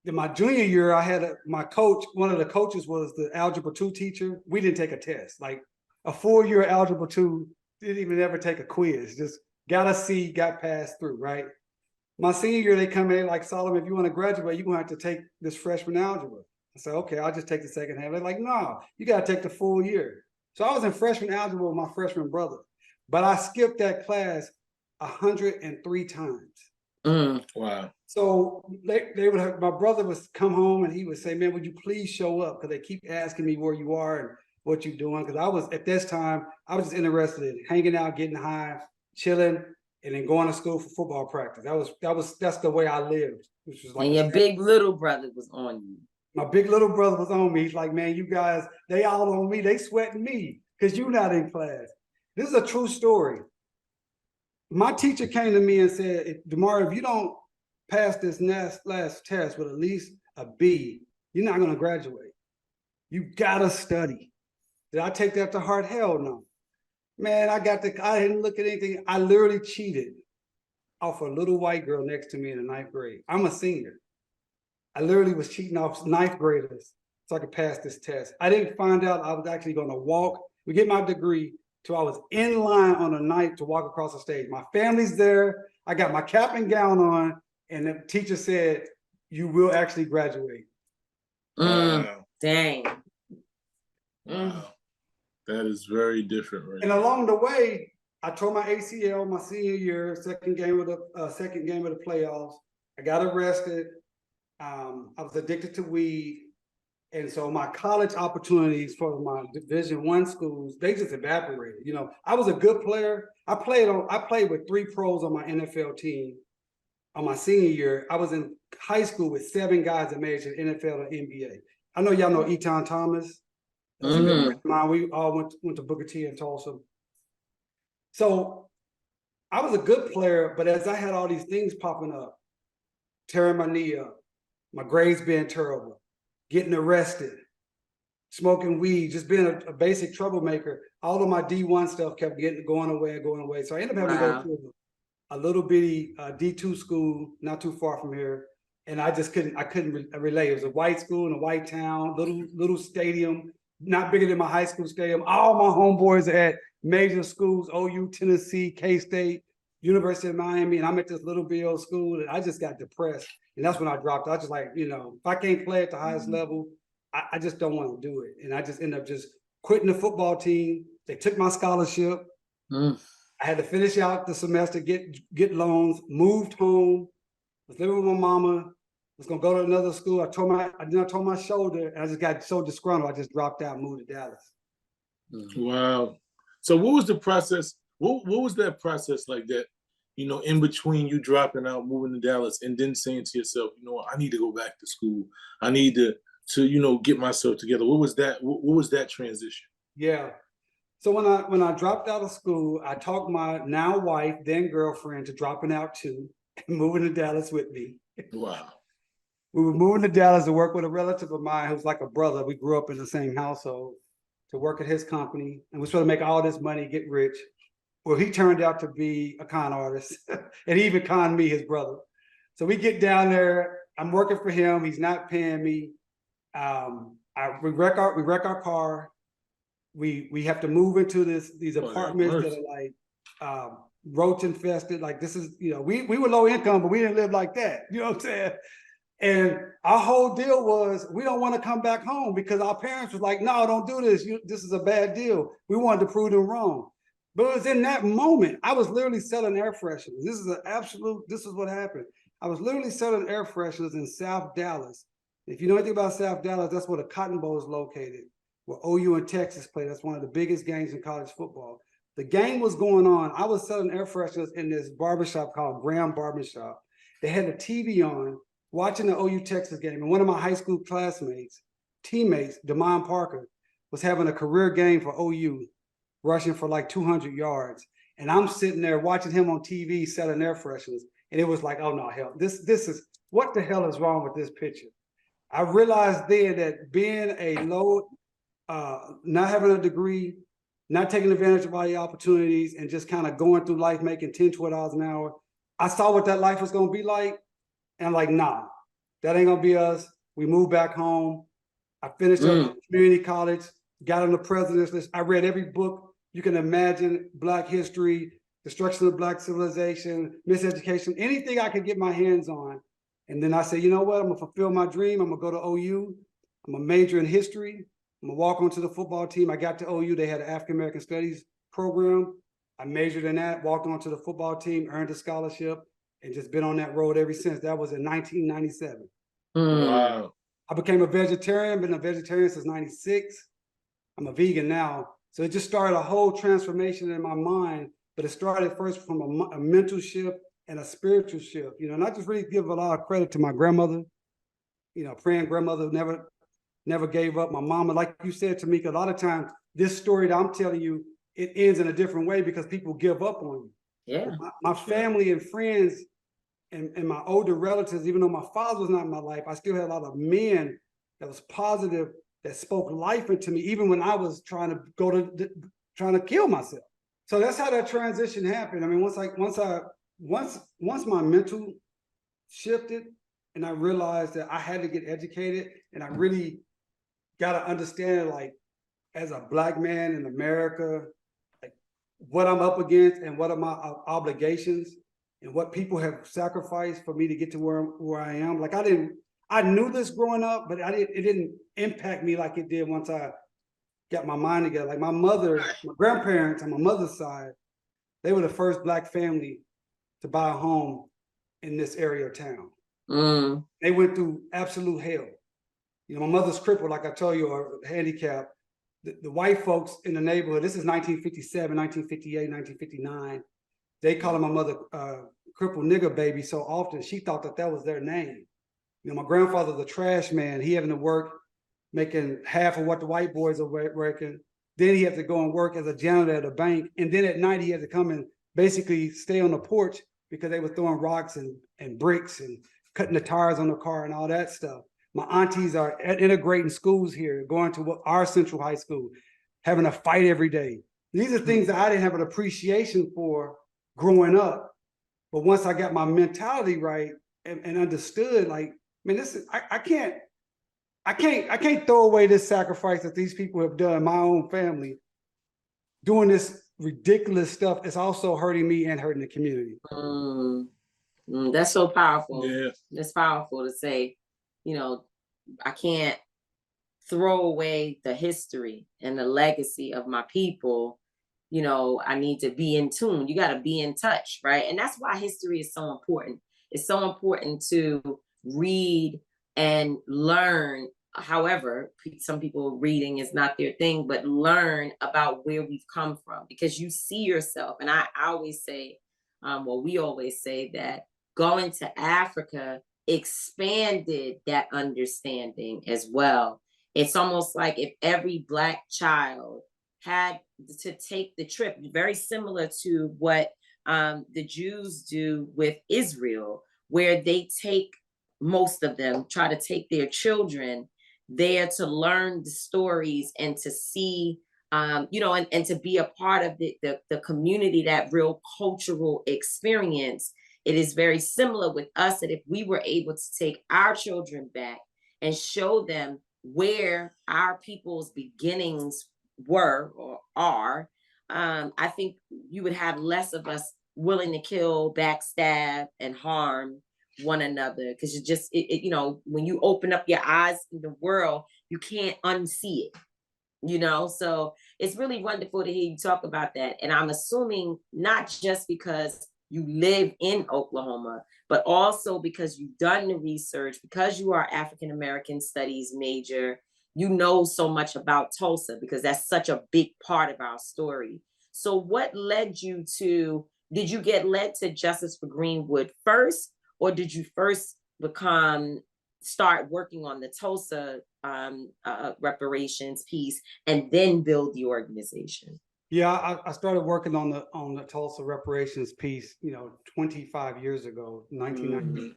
D: In my junior year, I had my coach. One of the coaches was the Algebra 2 teacher. We didn't take a test. Like a 4-year Algebra 2, didn't even ever take a quiz. Just got a C, got passed through, right? My senior year, they come in like, Solomon, if you want to graduate, you're going to have to take this freshman algebra. I said, okay, I'll just take the second half. They're like, no, you got to take the full year. So I was in freshman algebra with my freshman brother, but I skipped that class 103 times.
C: Wow.
D: So my brother would come home and he would say, man, would you please show up? Because they keep asking me where you are and what you're doing. Because I was, at this time, I was just interested in hanging out, getting high, chilling, and then going to school for football practice. That's the way I lived. Which was like,
B: and your big little brother was on you.
D: My big little brother was on me. He's like, man, you guys, they all on me. They sweating me because you're not in class. This is a true story. My teacher came to me and said, Damario, if you don't pass this last test with at least a B, you're not going to graduate. You got to study. Did I take that to heart? Hell no. Man, I didn't look at anything. I literally cheated off a little white girl next to me in the 9th grade. I'm a senior. I literally was cheating off 9th graders so I could pass this test. I didn't find out I was actually going to walk, get my degree, till I was in line on a night to walk across the stage. My family's there. I got my cap and gown on, and the teacher said, you will actually graduate.
C: Wow.
B: Dang.
C: Wow. That is very different, right?
D: And along the way, I tore my ACL my senior year, second game of the playoffs. I got arrested. I was addicted to weed, And so my college opportunities for my Division I schools, they just evaporated. You know, I was a good player. I played with 3 pros on my NFL team. On my senior year, I was in high school with 7 guys that made it to NFL and NBA. I know y'all know Eton Thomas. That's a good friend of mine. We all went to Booker T in Tulsa. So I was a good player, but as I had all these things popping up, tearing my knee up, my grades being terrible, getting arrested, smoking weed, just being a basic troublemaker, all of my D1 stuff kept going away. So I ended up having to go to a little bitty D2 school, not too far from here. And I couldn't relate. It was a white school in a white town, little stadium, not bigger than my high school stadium. All my homeboys are at major schools, OU, Tennessee, K-State, University of Miami, and I'm at this little bitty old school, and I just got depressed. And that's when I dropped. I was just like, you know, if I can't play at the highest level, I just don't want to do it. And I just ended up just quitting the football team. They took my scholarship. I had to finish out the semester, get loans, moved home, was living with my mama, was gonna go to another school. I tore my shoulder, and I just got so disgruntled, I just dropped out and moved to Dallas.
C: Wow. So what was the process? What was that process like that, you know, in between you dropping out, moving to Dallas, and then saying to yourself, you know, I need to go back to school. I need to you know, get myself together. What was that transition?
D: Yeah. So when I dropped out of school, I talked my now wife, then girlfriend, to dropping out too, and moving to Dallas with me.
C: Wow.
D: We were moving to Dallas to work with a relative of mine who's like a brother. We grew up in the same household, to work at his company, and we're supposed to make all this money, get rich. Well, he turned out to be a con artist, and he even conned me, his brother. So we get down there. I'm working for him. He's not paying me. We wreck our car. We have to move into these apartments that are like roach infested. Like, this is, you know, we were low income, but we didn't live like that. You know what I'm saying? And our whole deal was, we don't want to come back home, because our parents was like, no, don't do this. This is a bad deal. We wanted to prove them wrong. But it was in that moment, I was literally selling air fresheners. This is what happened. I was literally selling air fresheners in South Dallas. If you know anything about South Dallas, that's where the Cotton Bowl is located, where OU and Texas play. That's one of the biggest games in college football. The game was going on. I was selling air fresheners in this barbershop called Graham Barbershop. They had the TV on, watching the OU Texas game. And one of my high school teammates, Damon Parker, was having a career game for OU, rushing for like 200 yards. And I'm sitting there watching him on TV selling air fresheners. And it was like, oh no, hell, this is, what the hell is wrong with this picture? I realized then that being a low, not having a degree, not taking advantage of all the opportunities, and just kind of going through life making $10, $12 an hour, I saw what that life was going to be like. And I'm like, nah, that ain't going to be us. We moved back home. I finished up community college, got on the president's list. I read every book you can imagine, Black history, destruction of Black civilization, miseducation, anything I could get my hands on. And then I said, you know what? I'm going to fulfill my dream. I'm going to go to OU. I'm going to major in history. I'm going to walk onto the football team. I got to OU. They had an African-American studies program. I majored in that, walked onto the football team, earned a scholarship, and just been on that road ever since. That was in 1997.
C: Wow.
D: I became a vegetarian, been a vegetarian since 96. I'm a vegan now. So it just started a whole transformation in my mind, but it started first from a mental shift and a spiritual shift, you know. And I just really give a lot of credit to my grandmother, you know, praying grandmother, never gave up. My mama, like you said, Tamika, a lot of times this story that I'm telling you, it ends in a different way because people give up on you.
B: Yeah.
D: My family and friends and my older relatives, even though my father was not in my life, I still had a lot of men that was positive, that spoke life into me, even when I was trying to kill myself. So that's how that transition happened. I mean, once my mental shifted and I realized that I had to get educated, and I really got to understand, like, as a Black man in America, like, what I'm up against and what are my obligations and what people have sacrificed for me to get to where I am. Like, I knew this growing up, but it didn't impact me like it did once I got my mind together. Like, my grandparents on my mother's side, they were the first Black family to buy a home in this area of town. They went through absolute hell. You know, my mother's crippled, like I told you, or handicapped. The white folks in the neighborhood, this is 1957, 1958, 1959. They call my mother crippled nigger baby so often, she thought that was their name. You know, my grandfather's a trash man. He having to work, making half of what the white boys are working. Then he had to go and work as a janitor at a bank. And then at night he had to come and basically stay on the porch because they were throwing rocks and bricks and cutting the tires on the car and all that stuff. My aunties are integrating schools here, going to our central high school, having a fight every day. These are things that I didn't have an appreciation for growing up. But once I got my mentality right and understood, like, man, this is I can't throw away this sacrifice that these people have done, my own family, doing this ridiculous stuff. It's also hurting me and hurting the community.
B: That's so powerful.
C: Yeah.
B: That's powerful to say, you know, I can't throw away the history and the legacy of my people. You know, I need to be in tune. You got to be in touch, right? And that's why history is so important. It's so important to read and learn. However, some people reading is not their thing, but learn about where we've come from, because you see yourself. And I always say, we always say that going to Africa expanded that understanding as well. It's almost like if every Black child had to take the trip, very similar to what the Jews do with Israel, where they take, most of them try to take their children there to learn the stories and to see, you know, and to be a part of the community, that real cultural experience. It is very similar with us, that if we were able to take our children back and show them where our people's beginnings were or are, I think you would have less of us willing to kill, backstab, and harm one another. Because you know, when you open up your eyes in the world, you can't unsee it. You know, so it's really wonderful to hear you talk about that. And I'm assuming not just because you live in Oklahoma, but also because you've done the research, because you are African American Studies major, you know so much about Tulsa, because that's such a big part of our story. So what led you to, did you get led to Justice for Greenwood first, or did you first start working on the Tulsa reparations piece and then build the organization?
D: Yeah, I started working on the Tulsa reparations piece, you know, 25 years ago, 1990,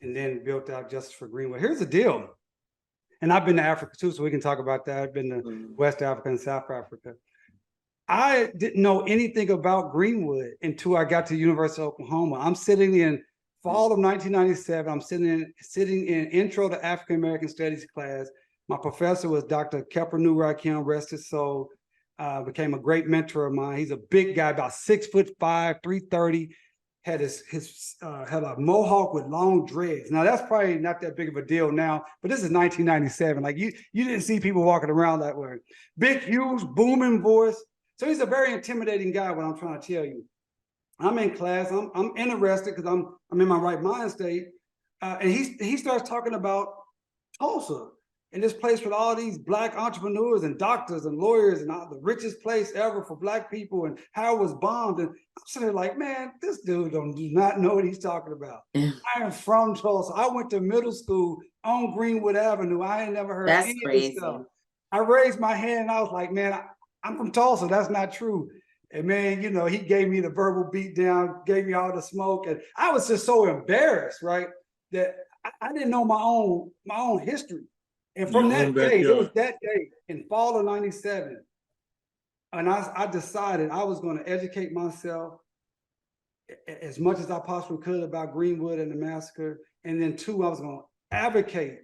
D: and then built out Justice for Greenwood. Here's the deal, and I've been to Africa too, so we can talk about that. I've been to West Africa and South Africa. I didn't know anything about Greenwood until I got to University of Oklahoma. I'm sitting in fall of 1997. I'm sitting in Intro to African American Studies class. My professor was Dr. Kepper Nurakim, rest his soul. Became a great mentor of mine. He's a big guy, about 6'5", 330. Had had a mohawk with long dreads. Now that's probably not that big of a deal now, but this is 1997. Like you didn't see people walking around that way. Big, huge, booming voice. So he's a very intimidating guy. What I'm trying to tell you, I'm in class. I'm interested because I'm in my right mind state, and he starts talking about Tulsa. In this place with all these Black entrepreneurs and doctors and lawyers and the richest place ever for Black people, and how it was bombed. And I'm sitting there like, man, this dude do not know what he's talking about. I am from Tulsa. I went to middle school on Greenwood Avenue. I ain't never heard any of this stuff. I raised my hand and I was like, man, I'm from Tulsa. That's not true. And man, you know, he gave me the verbal beat down, gave me all the smoke. And I was just so embarrassed, right? That I didn't know my own history. And from that day, it was that day in fall of 97, and I decided I was going to educate myself as much as I possibly could about Greenwood and the massacre. And then two, I was going to advocate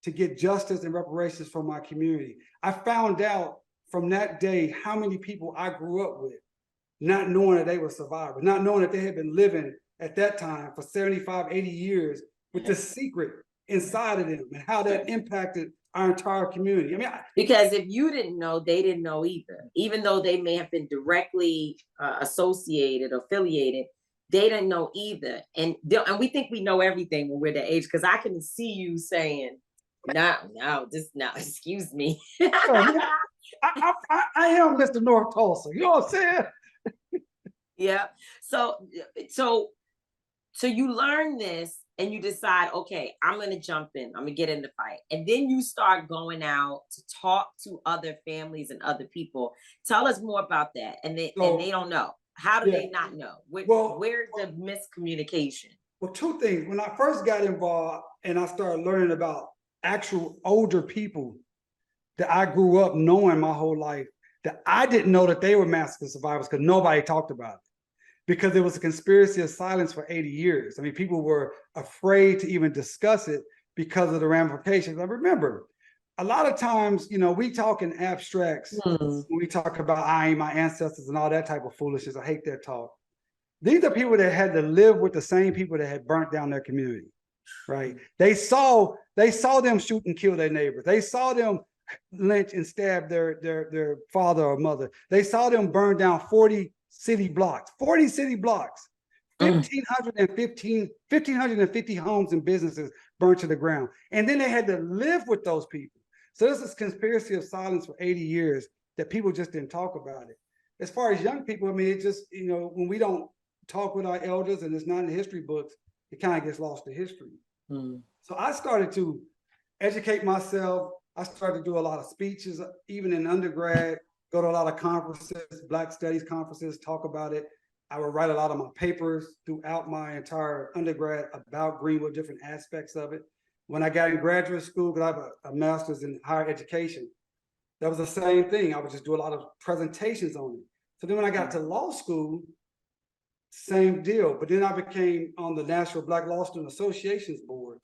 D: to get justice and reparations for my community. I found out from that day how many people I grew up with, not knowing that they were survivors, not knowing that they had been living at that time for 75, 80 years with the secret inside of them, and how that impacted our entire community. I mean,
B: because if you didn't know, they didn't know either. Even though they may have been directly associated, affiliated, they didn't know either. And we think we know everything when we're the age, because I can see you saying, No, excuse me.
D: I am Mr. North Tulsa. You know what I'm saying?
B: Yeah. So you learn this and you decide, okay, I'm gonna jump in, I'm gonna get in the fight. And then you start going out to talk to other families and other people. Tell us more about that. And they don't know. How do they not know? Where's the miscommunication?
D: Well, two things. When I first got involved and I started learning about actual older people that I grew up knowing my whole life, that I didn't know that they were massacre survivors because nobody talked about it. Because there was a conspiracy of silence for 80 years. I mean, people were afraid to even discuss it because of the ramifications. I remember a lot of times, we talk in abstracts when we talk about I ain't my ancestors and all that type of foolishness. I hate that talk. These are people that had to live with the same people that had burnt down their community, right? They saw them shoot and kill their neighbors. They saw them lynch and stab their father or mother. They saw them burn down 40 city blocks, 1,550 homes and businesses burned to the ground. And then they had to live with those people. So this is conspiracy of silence for 80 years that people just didn't talk about it. As far as young people, I mean, it just, when we don't talk with our elders and it's not in the history books, it kind of gets lost to history. So I started to educate myself. I started to do a lot of speeches, even in undergrad, go to a lot of conferences, Black Studies conferences, talk about it. I would write a lot of my papers throughout my entire undergrad about Greenwood, different aspects of it. When I got in graduate school, because I have a master's in higher education, that was the same thing. I would just do a lot of presentations on it. So then when I got to law school, same deal. But then I became on the National Black Law Student Association's board.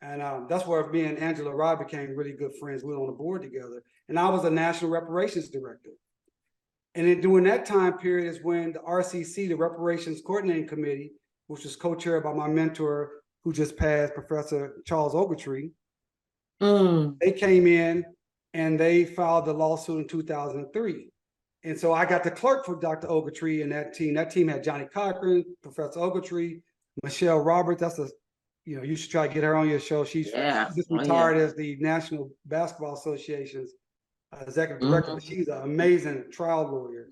D: And that's where me and Angela Rye became really good friends. We were on the board together. And I was a national reparations director. And then during that time period is when the RCC, the Reparations Coordinating Committee, which was co-chaired by my mentor, who just passed, Professor Charles Ogletree, they came in and they filed the lawsuit in 2003. And so I got the clerk for Dr. Ogletree and that team. That team had Johnny Cochran, Professor Ogletree, Michelle Roberts. That's you should try to get her on your show. She's just retired as the National Basketball Association's executive director, but she's an amazing trial lawyer.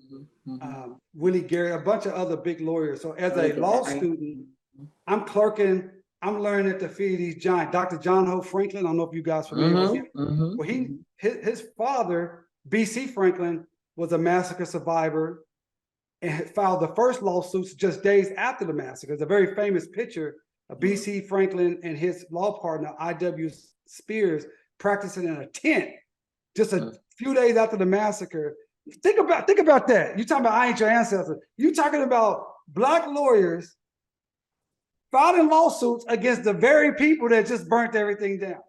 D: Willie Gary, a bunch of other big lawyers. So as a law student, I'm clerking, I'm learning at the feet of these giants. Dr. John Hope Franklin, I don't know if you guys are familiar with him. Well, his father, B.C. Franklin, was a massacre survivor and filed the first lawsuits just days after the massacre. It's a very famous picture of B.C. Franklin and his law partner, I.W. Spears, practicing in a tent just a few days after the massacre. Think about that. You're talking about I ain't your ancestor. You're talking about Black lawyers filing lawsuits against the very people that just burnt everything down.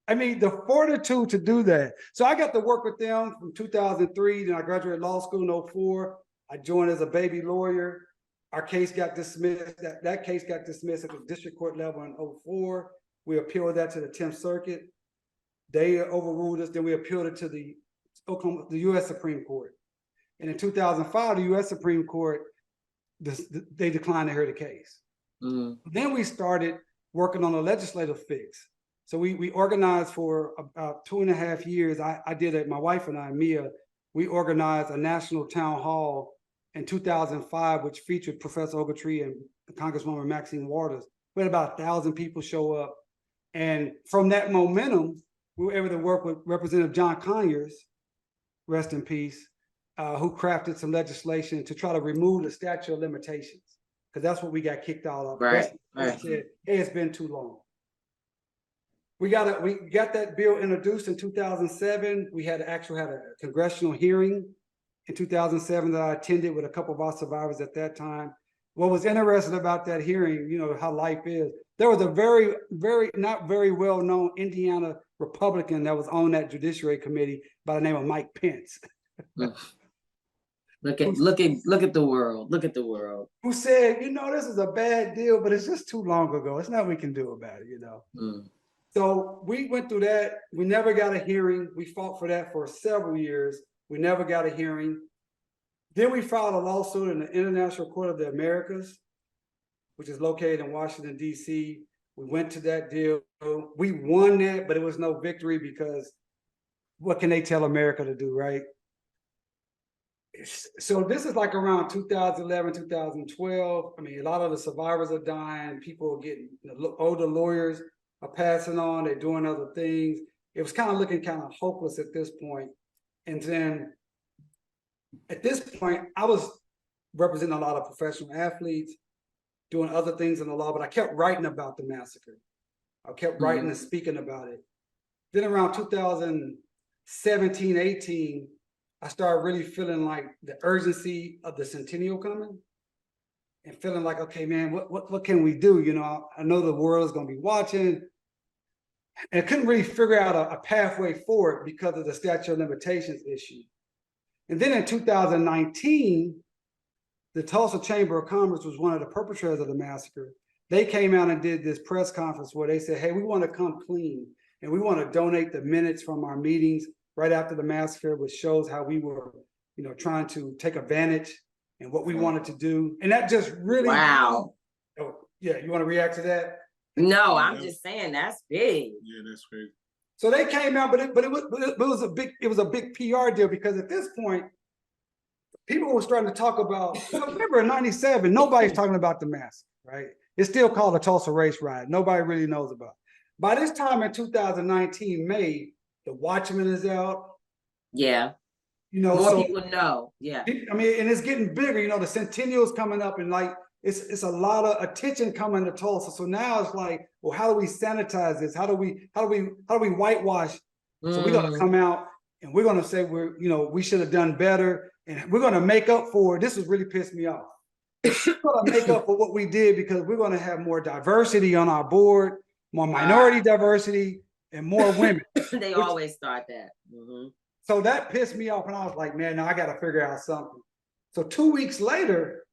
D: I mean, the fortitude to do that. So I got to work with them from 2003. Then I graduated law school in 2004. I joined as a baby lawyer. Our case got dismissed. That case got dismissed at the district court level in 2004. We appealed that to the 10th Circuit. They overruled us. Then we appealed it to the U.S. Supreme Court. And in 2005, the U.S. Supreme Court, they declined to hear the case. Then we started working on a legislative fix. So we organized for about 2.5 years. I did it, my wife and I, Mia, we organized a national town hall in 2005, which featured Professor Ogletree and Congresswoman Maxine Waters. We had about 1,000 people show up. And from that momentum, we were able to work with Representative John Conyers, rest in peace, who crafted some legislation to try to remove the statute of limitations, because that's what we got kicked out of. Right. Said, hey, it's been too long. We got that bill introduced in 2007. We had a congressional hearing in 2007 that I attended with a couple of our survivors at that time. What was interesting about that hearing, how life is, there was a very, very, not very well-known Indiana Republican that was on that Judiciary Committee by the name of Mike Pence.
B: Look at the world. Look at the world.
D: Who said, this is a bad deal, but it's just too long ago. It's nothing we can do about it, So we went through that. We never got a hearing. We fought for that for several years. We never got a hearing. Then we filed a lawsuit in the International Court of the Americas, which is located in Washington, D.C., We went to that deal. We won that, but it was no victory because what can they tell America to do, right? So this is like around 2011, 2012. I mean, a lot of the survivors are dying. People are getting, older lawyers are passing on. They're doing other things. It was kind of looking kind of hopeless at this point. And then at this point, I was representing a lot of professional athletes, doing other things in the law, but I kept writing about the massacre. I kept writing and speaking about it. Then around 2017, 18, I started really feeling like the urgency of the centennial coming and feeling like, okay, man, what can we do? You know, I know the world is going to be watching. And I couldn't really figure out a pathway forward because of the statute of limitations issue. And then in 2019, the Tulsa Chamber of Commerce was one of the perpetrators of the massacre. They came out and did this press conference where they said, hey, we want to come clean and we want to donate the minutes from our meetings right after the massacre, which shows how we were, you know, trying to take advantage and what we wanted to do. And that just really,
B: wow.
D: Oh, yeah, you want to react to that?
B: No, I'm just saying that's big.
C: Yeah, that's crazy. So
D: they came out, but it was a big PR deal because at this point, people were starting to talk about. Remember in '97, nobody's talking about the massacre, right? It's still called the Tulsa Race Riot. Nobody really knows about it. By this time in 2019, May, the Watchman is out.
B: Yeah.
D: You know,
B: more people know. Yeah.
D: I mean, and it's getting bigger. You know, the centennial's coming up, and like it's a lot of attention coming to Tulsa. So now it's like, well, how do we sanitize this? How do we whitewash? So we're gonna come out and we're gonna say we should have done better, and we're gonna make up for it. This has really pissed me off. We're gonna make up for what we did because we're gonna have more diversity on our board, more minority diversity, and more women.
B: They always start that.
D: So that pissed me off, and I was like, man, now I got to figure out something. So 2 weeks later,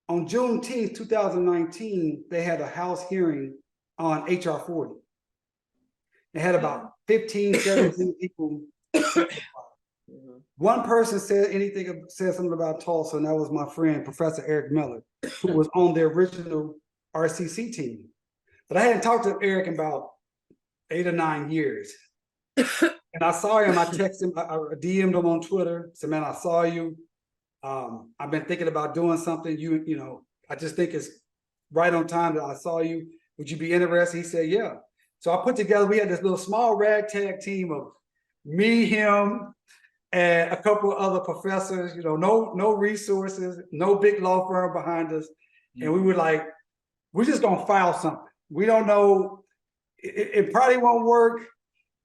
D: on Juneteenth, 2019, they had a House hearing on HR 40. They had about 15, 17 people. One person said something about Tulsa, and that was my friend, Professor Eric Miller, who was on the original RCC team. But I hadn't talked to Eric in about 8 or 9 years. And I saw him, I texted him, I DM'd him on Twitter, said, man, I saw you. I've been thinking about doing something. You know, I just think it's right on time that I saw you. Would you be interested? He said, yeah. So I put together, we had this little small ragtag team of me, him, and a couple of other professors, you know, no resources, no big law firm behind us. And we were like, we're just gonna file something. We don't know, it probably won't work.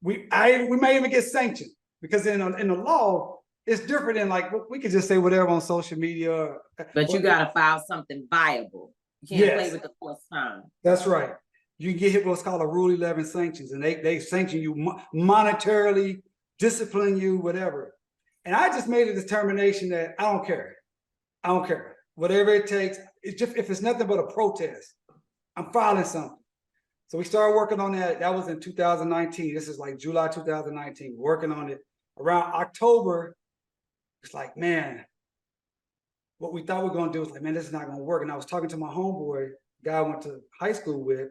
D: We may even get sanctioned because in the law, it's different than like, we could just say whatever on social media.
B: But you got to file something viable. You can't play with the court's time.
D: That's right. You can get hit with what's called a Rule 11 sanctions, and they sanction you monetarily, discipline you, whatever. And I just made a determination that I don't care. I don't care. Whatever it takes, it's just, if it's nothing but a protest, I'm filing something. So we started working on that. That was in 2019. This is like July 2019. We're working on it. Around October, it's like, man, what we thought we were going to do is like, man, this is not going to work. And I was talking to my homeboy, guy I went to high school with,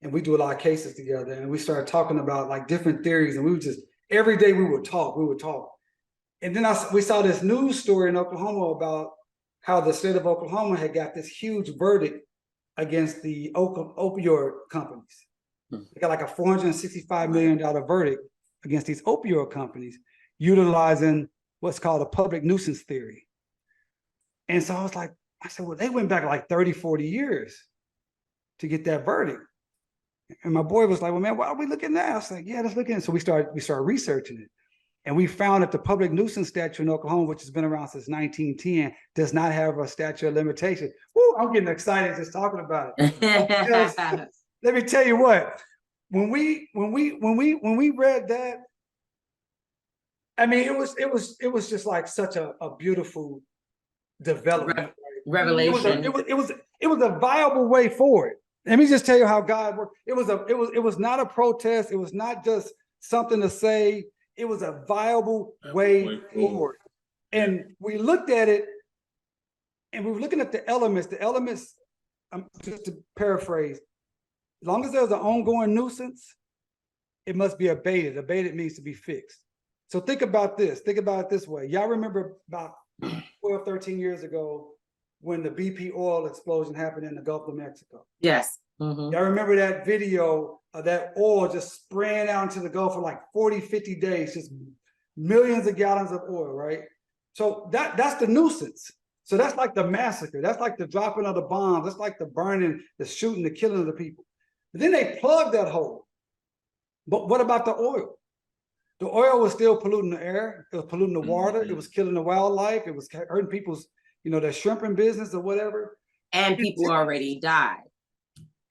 D: and we do a lot of cases together. And we started talking about like different theories. And we would just, every day we would talk. And then we saw this news story in Oklahoma about how the state of Oklahoma had got this huge verdict against the opioid companies. They got like a $465 million verdict against these opioid companies, utilizing what's called a public nuisance theory. And so I said, well, they went back like 30, 40 years to get that verdict. And my boy was like, well, man, why are we looking at that? I was like, yeah, let's look at it. So we started researching it. And we found that the public nuisance statute in Oklahoma, which has been around since 1910, does not have a statute of limitation. Woo, I'm getting excited just talking about it. Let me tell you what, when we read that, I mean, it was just like such a beautiful development.
B: Revelation.
D: It was a viable way forward. Let me just tell you how God worked. It was not a protest. It was not just something to say. It was a viable way forward. And we looked at it, and we were looking at the elements. The elements, just to paraphrase, As long as there's an ongoing nuisance, it must be abated. Abated means to be fixed. So think about this. Think about it this way. Y'all remember about 12, 13 years ago when the BP oil explosion happened in the Gulf of Mexico?
B: Yes.
D: Y'all remember that video of that oil just spraying out into the Gulf for like 40, 50 days, just millions of gallons of oil, right? So that's the nuisance. So that's like the massacre. That's like the dropping of the bombs. That's like the burning, the shooting, the killing of the people. But then they plugged that hole. But what about the oil? The oil was still polluting the air. It was polluting the water. It was killing the wildlife. It was hurting people's, their shrimping business or whatever.
B: And people already died.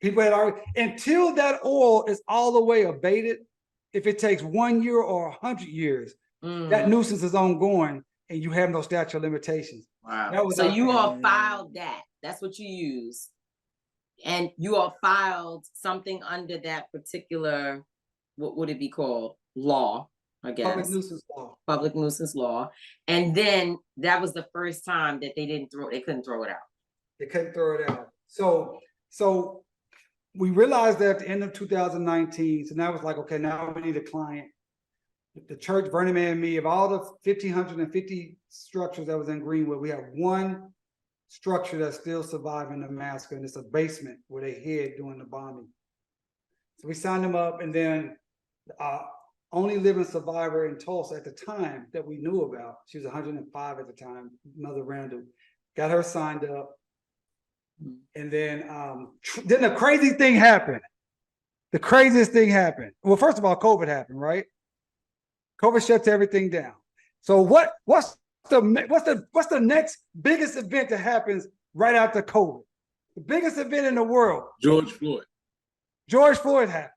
D: People had already, until that oil is all the way abated, if it takes 1 year or 100 years, that nuisance is ongoing and you have no statute of limitations.
B: Wow. So you all filed that. That's what you use. And you all filed something under that particular, what would it be called? Law, I guess.
D: Public nuisance law.
B: Public nuisance law. And then that was the first time that they couldn't throw it out.
D: They couldn't throw it out. So we realized that at the end of 2019, so now it's like, okay, now we need a client. The church, Vernon May and me, of all the 1,550 structures that was in Greenwood, we have one structure that's still surviving the massacre, and it's a basement where they hid during the bombing. So we signed them up, and then only living survivor in Tulsa at the time that we knew about, she was 105 at the time, Mother Randall, got her signed up. And then the crazy thing happened. The craziest thing happened. Well, first of all, COVID happened, right? COVID shuts everything down. So what's the next biggest event that happens right after COVID? The biggest event in the world.
C: George Floyd.
D: George Floyd happens.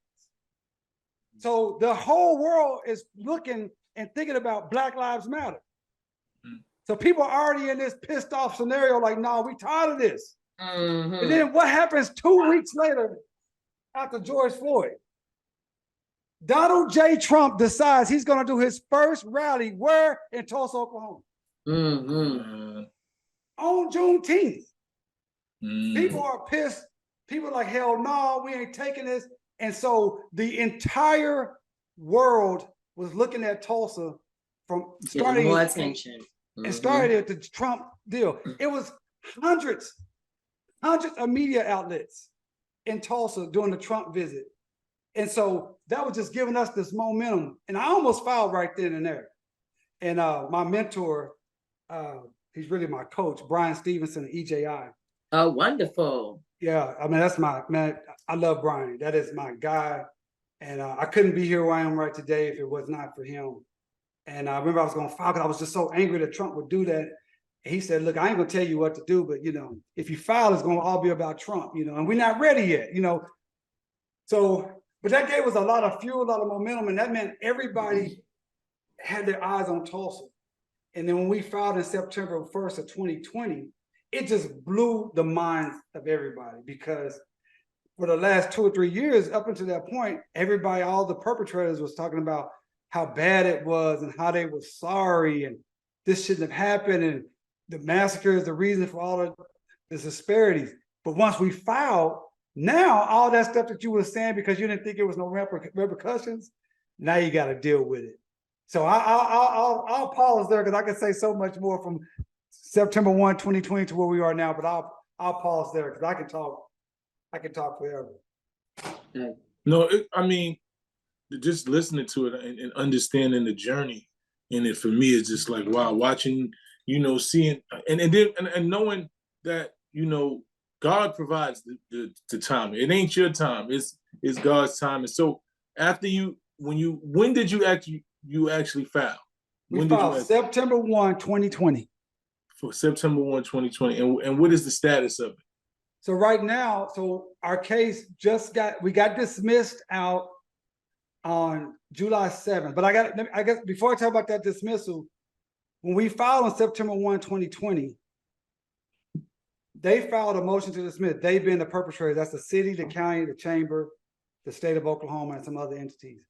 D: So the whole world is looking and thinking about Black Lives Matter. So people are already in this pissed off scenario, like, no, we tired of this. And then what happens 2 weeks later after George Floyd? Donald J. Trump decides he's going to do his first rally where? In Tulsa, Oklahoma. On Juneteenth. People are pissed. People are like, hell no, we ain't taking this. And so the entire world was looking at Tulsa from starting
B: more attention.
D: And started at the Trump deal. It was hundreds of media outlets in Tulsa during the Trump visit. And so that was just giving us this momentum. And I almost filed right then and there. And my mentor, he's really my coach, Brian Stevenson at EJI.
B: Oh, wonderful.
D: Yeah, I mean, that's my man. I love Brian. That is my guy. And I couldn't be here where I am right today if it was not for him. And I remember I was going to file because I was just so angry that Trump would do that. And he said, look, I ain't going to tell you what to do, but, if you file, it's going to all be about Trump, and we're not ready yet, So, but that gave us a lot of fuel, a lot of momentum, and that meant everybody had their eyes on Tulsa. And then when we filed in September 1st of 2020, it just blew the minds of everybody because for the last 2 or 3 years, up until that point, everybody, all the perpetrators was talking about how bad it was and how they were sorry and this shouldn't have happened and the massacre is the reason for all of the disparities. But once we filed, now all that stuff that you were saying because you didn't think it was no repercussions, now you got to deal with it. So I'll pause there because I can say so much more from September 1, 2020 to where we are now, but I'll pause there because I can talk forever.
C: No, just listening to it and understanding the journey in it for me is just like, wow, watching, seeing and knowing that, God provides the time. It ain't your time, it's God's time. And so after when did you actually file?
D: We filed September 1, 2020.
C: For September 1, 2020. And what is the status of it?
D: So right now, our case we got dismissed out on July 7th. But I guess before I talk about that dismissal, when we filed on September 1, 2020, they filed a motion to dismiss. They being the perpetrators. That's the city, the county, the chamber, the state of Oklahoma, and some other entities.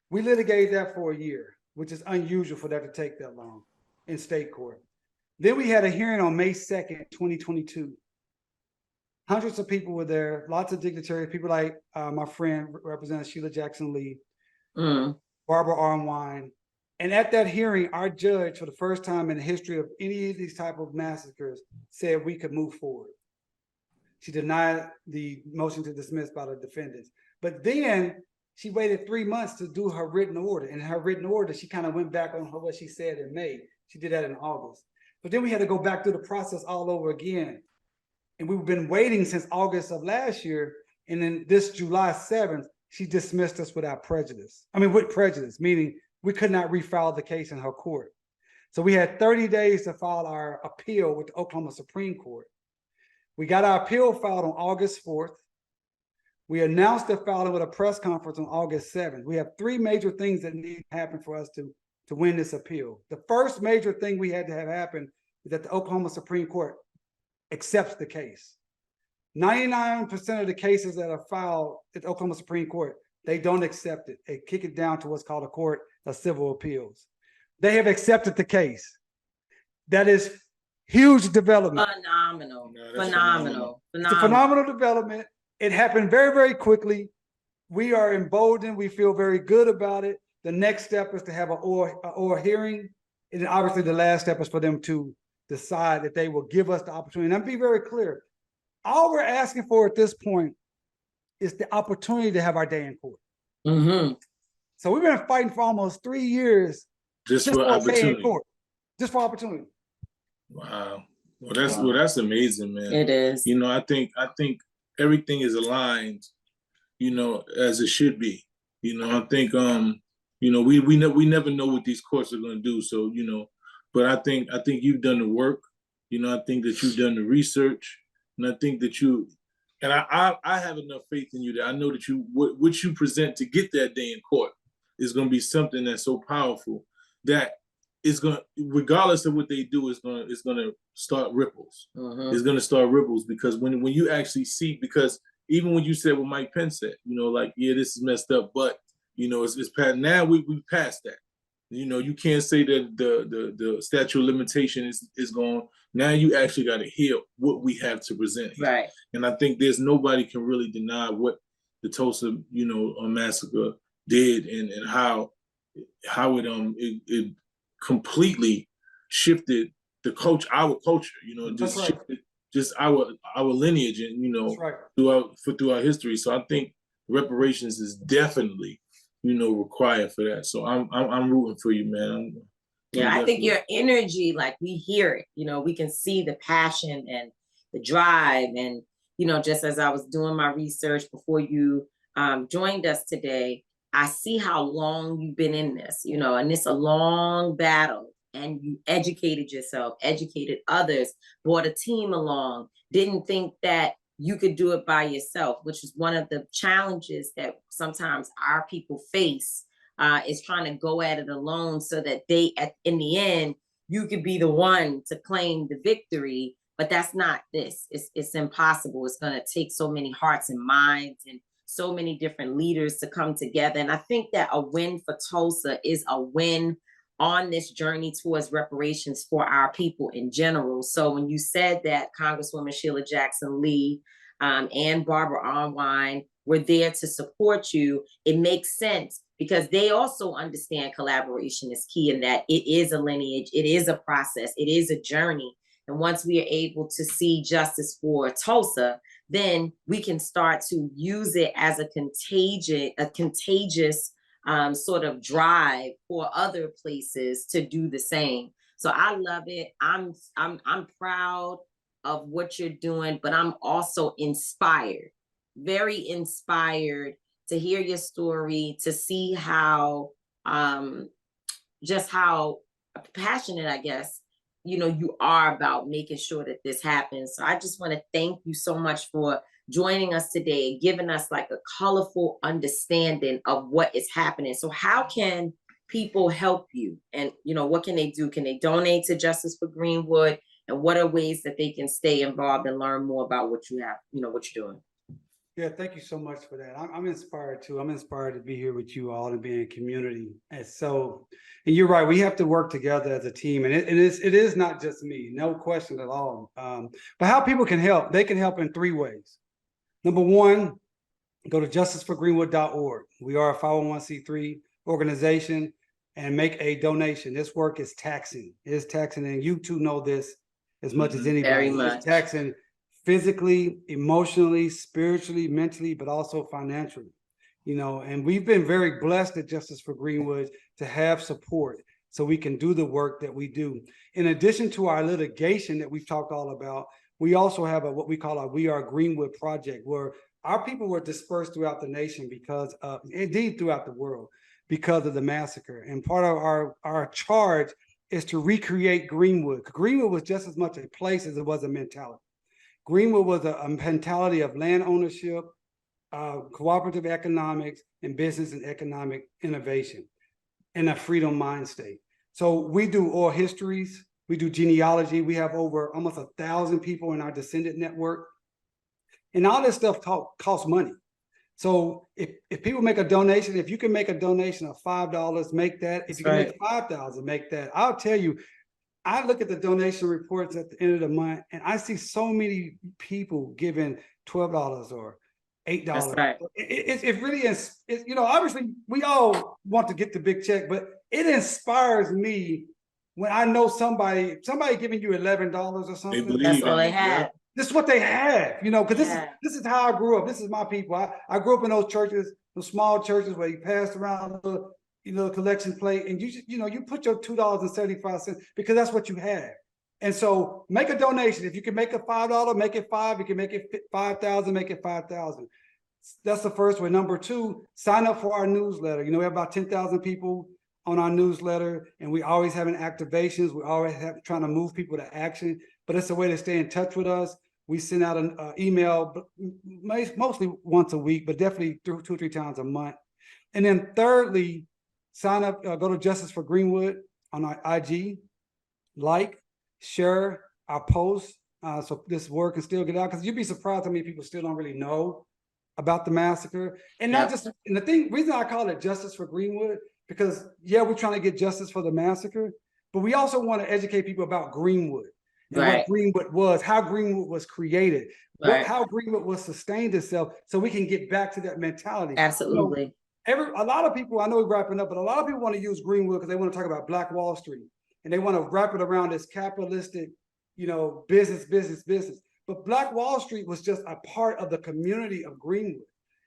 D: We litigated that for a year, which is unusual for that to take that long in state court. Then we had a hearing on May 2nd, 2022. Hundreds of people were there, lots of dignitaries, people like my friend, Representative Sheila Jackson Lee, Barbara Arnwine. And at that hearing, our judge, for the first time in the history of any of these type of massacres, said we could move forward. She denied the motion to dismiss by the defendants. But then she waited 3 months to do her written order. And in her written order, she kind of went back on what she said in May. She did that in August. But then we had to go back through the process all over again. And we've been waiting since August of last year. And then this July 7th, she dismissed us without prejudice. I mean, with prejudice, meaning we could not refile the case in her court. So we had 30 days to file our appeal with the Oklahoma Supreme Court. We got our appeal filed on August 4th. We announced the filing with a press conference on August 7th. We have 3 major things that need to happen for us to win this appeal. The first major thing we had to have happen is that the Oklahoma Supreme Court accepts the case. 99% of the cases that are filed at the Oklahoma Supreme Court, they don't accept it. They kick it down to what's called a court of civil appeals. They have accepted the case. That is huge development.
B: Phenomenal.
C: Yeah,
B: Phenomenal.
D: It's a phenomenal development. It happened very, very quickly. We are emboldened. We feel very good about it. The next step is to have an oral hearing. And obviously the last step is for them to decide that they will give us the opportunity. And I'll be very clear. All we're asking for at this point is the opportunity to have our day in court. So we've been fighting for almost 3 years
C: just for opportunity.
D: Court, just for opportunity.
C: Wow. Well, that's amazing, man.
B: It is.
C: You know, I think everything is aligned, you know, as it should be. You know, I think you know, we never know what these courts are going to do. So, you know, but I think you've done the work. You know, I think that you've done the research, and I think that I have enough faith in you that I know that what you present to get that day in court is going to be something that's so powerful that it's going to, regardless of what they do, it's going to start ripples. It's going to start ripples because when you actually see, because even when you said what Mike Pence said, you know, like, yeah, this is messed up, but you know, it's past. Now we passed that. You know, you can't say that the statute of limitation is gone. Now you actually got to hear what we have to present.
B: Right.
C: And I think there's nobody can really deny what the Tulsa, you know, massacre did and how it completely shifted our culture. You know, just shifted just our lineage and, you know, throughout history. So I think reparations is definitely, you know, required for that. So I'm rooting for you, man.
B: I think your energy, like we hear it, you know, we can see the passion and the drive. And, you know, just as I was doing my research before you joined us today, I see how long you've been in this, you know, and it's a long battle. And you educated yourself, educated others, brought a team along, didn't think that you could do it by yourself, which is one of the challenges that sometimes our people face, is trying to go at it alone so that in the end, you could be the one to claim the victory. But that's not this. It's impossible. It's going to take so many hearts and minds and so many different leaders to come together. And I think that a win for Tulsa is a win on this journey towards reparations for our people in general. So when you said that Congresswoman Sheila Jackson Lee and Barbara Arnwine were there to support you, it makes sense because they also understand collaboration is key and that it is a lineage, it is a process, it is a journey. And once we are able to see justice for Tulsa, then we can start to use it as a contagious sort of drive for other places to do the same. So I love it. I'm proud of what you're doing, but I'm also inspired, very inspired to hear your story, to see how just how passionate, I guess, you know, you are about making sure that this happens. So I just want to thank you so much for joining us today, giving us like a colorful understanding of what is happening. So how can people help you? And, you know, what can they do? Can they donate to Justice for Greenwood? And what are ways that they can stay involved and learn more about what you have, you know, what you're doing?
D: Yeah, thank you so much for that. I'm inspired too. I'm inspired to be here with you all and be in community. And so, and you're right, we have to work together as a team. And it is not just me, no question at all. But how people can help, they can help in 3 ways. Number one, go to justiceforgreenwood.org. We are a 501c3 organization, and make a donation. This work is taxing. It is taxing, and you two know this as much as anybody.
B: Very much.
D: It's taxing physically, emotionally, spiritually, mentally, but also financially. You know, and we've been very blessed at Justice for Greenwood to have support so we can do the work that we do. In addition to our litigation that we've talked all about, we also have what we call a We Are Greenwood project, where our people were dispersed throughout the nation because indeed throughout the world, because of the massacre. And part of our charge is to recreate Greenwood. Greenwood was just as much a place as it was a mentality. Greenwood was a mentality of land ownership, cooperative economics, and business and economic innovation, and a freedom mind state. So we do oral histories, we do genealogy. We have over almost 1,000 people in our descendant network. And all this stuff costs money. So if people make a donation, if you can make a donation of $5, make that. If you can make 5,000, make that. I'll tell you, I look at the donation reports at the end of the month, and I see so many people giving $12 or $8.
B: That's right.
D: It really is. You know, obviously we all want to get the big check, but it inspires me when I know somebody giving you $11 or something.
B: That's all they have.
D: This is what they have, you know, because this is how I grew up. This is my people. I grew up in those churches, those small churches where you passed around the collection plate, and you put your $2.75 because that's what you have. And so make a donation. If you can make a $5, make it $5. You can make it 5,000, make it 5,000. That's the first way. Number two, sign up for our newsletter. You know, we have about 10,000 people on our newsletter, and we always having activations. We always trying to move people to action, but it's a way to stay in touch with us. We send out an email mostly once a week, but definitely 2 or 3 times a month. And then thirdly, sign up, go to Justice for Greenwood on our IG, share our posts, so this word can still get out, because you'd be surprised how many people still don't really know about the massacre. And not just, and the reason I call it Justice for Greenwood, because we're trying to get justice for the massacre, but we also want to educate people about Greenwood and what Greenwood was, how Greenwood was created, how Greenwood was sustained itself, so we can get back to that mentality.
B: Absolutely.
D: A lot of people, I know we're wrapping up, but a lot of people want to use Greenwood because they want to talk about Black Wall Street, and they want to wrap it around this capitalistic, business. But Black Wall Street was just a part of the community of Greenwood.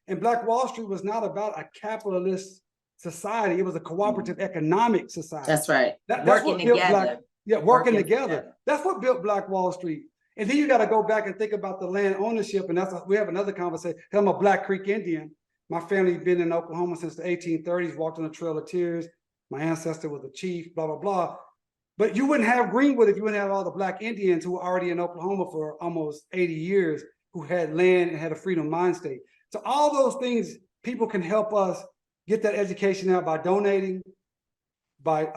D: And Black Wall Street was not about a capitalist society. It was a cooperative economic society.
B: That's right.
D: That's
B: working together.
D: Working together. That's what built Black Wall Street. And then you got to go back and think about the land ownership. And we have another conversation. I'm a Black Creek Indian. My family been in Oklahoma since the 1830s, walked on the Trail of Tears. My ancestor was a chief, blah, blah, blah. But you wouldn't have Greenwood if you wouldn't have all the Black Indians who were already in Oklahoma for almost 80 years, who had land and had a freedom mind state. So all those things, people can help us get that education out by donating, by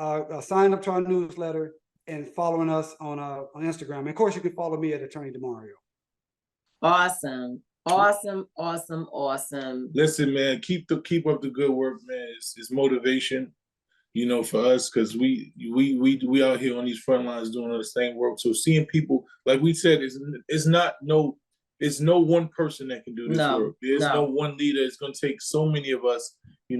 D: signing up to our newsletter, and following us on Instagram. And of course, you can follow me at Attorney Damario.
B: Awesome.
C: Listen, man, keep up the good work, man. It's motivation, for us, because we out here on these front lines doing the same work. So seeing people, like we said, it's no one person that can do this work. There's no one leader. It's going to take so many of us.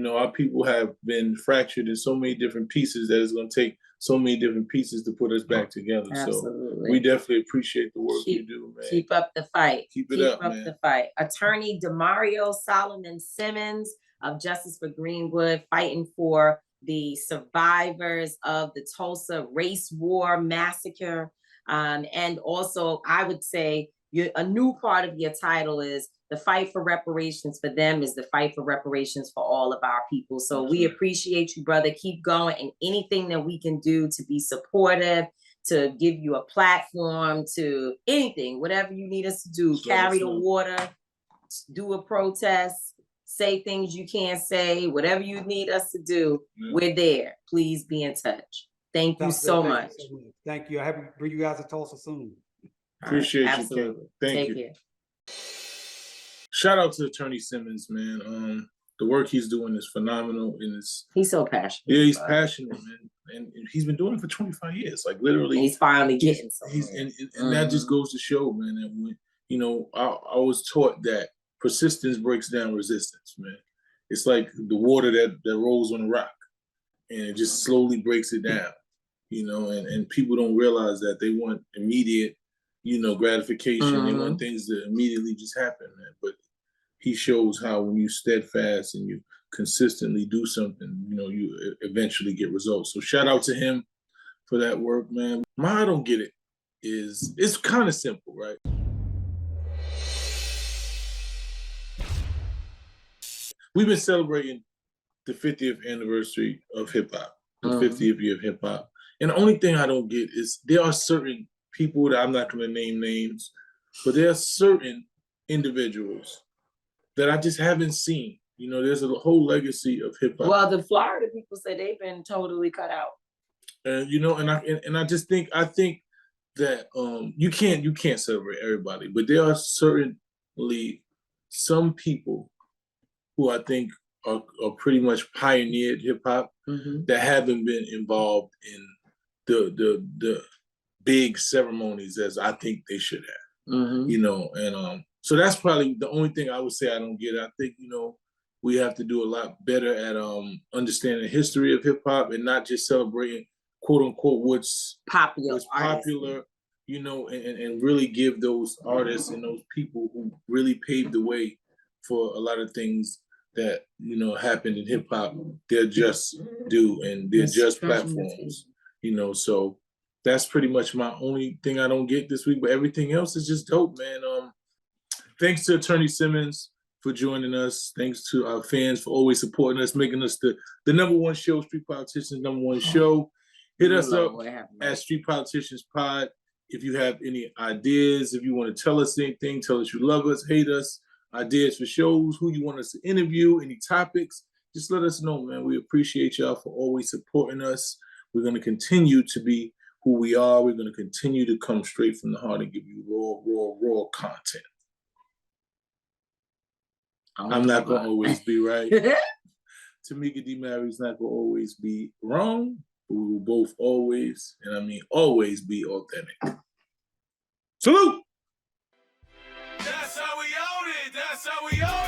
C: Our people have been fractured in so many different pieces that it's going to take so many different pieces to put us back together.
B: Absolutely.
C: So we definitely appreciate the work you do, man.
B: Keep up the fight.
C: Keep it up, man.
B: The fight. Attorney Damario Solomon-Simmons of Justice for Greenwood, fighting for the survivors of the Tulsa Race Massacre. And also, I would say a new part of your title is the fight for reparations for them is the fight for reparations for all of our people. So we appreciate you, brother. Keep going. And anything that we can do to be supportive, to give you a platform, to anything, whatever you need us to do, carry the water, do a protest, say things you can't say, whatever you need us to do, we're there. Please be in touch. Thank you so much.
D: Thank you. I hope to bring you guys to Tulsa soon.
C: Appreciate you.
B: Absolutely.
C: Thank you.
B: Take care.
C: shout out to Attorney Simmons, man. The work he's doing is phenomenal, and
B: he's so passionate.
C: Yeah, he's passionate, man, and he's been doing it for 25 years. Like literally,
B: he's finally getting something.
C: And that just goes to show, man, that when I was taught that persistence breaks down resistance, man. It's like the water that rolls on a rock, and it just slowly breaks it down, and people don't realize that they want immediate, gratification. They want things to immediately just happen, man. But he shows how when you steadfast and you consistently do something, you eventually get results. So shout out to him for that work, man. I don't get it is, it's kind of simple, right? We've been celebrating the 50th anniversary of hip hop, the 50th year of hip hop. And the only thing I don't get is there are certain people that I'm not going to name names, but there are certain individuals that I just haven't seen. There's a whole legacy of hip hop.
B: Well, the Florida people say they've been totally cut out.
C: And I think that you can't celebrate everybody, but there are certainly some people who I think are pretty much pioneered hip hop that haven't been involved in the big ceremonies as I think they should have. So that's probably the only thing I would say I don't get. I think, we have to do a lot better at understanding the history of hip hop and not just celebrating quote unquote what's popular, and really give those artists and those people who really paved the way for a lot of things that, happened in hip hop, their just due and their just platforms, so that's pretty much my only thing I don't get this week, but everything else is just dope, man. Thanks to Attorney Simmons for joining us. Thanks to our fans for always supporting us, making us the number one show, Street Politicians number one show. Hit us up at Street Politicians Pod. If you have any ideas, if you want to tell us anything, tell us you love us, hate us, ideas for shows, who you want us to interview, any topics, just let us know, man. We appreciate y'all for always supporting us. We're going to continue to be who we are. We're going to continue to come straight from the heart and give you raw content. I'm not going to always be right. Tamika D. Mary's not going to always be wrong, but we will both always, and I mean always, be authentic. Salute! That's how we own it. That's how we own it.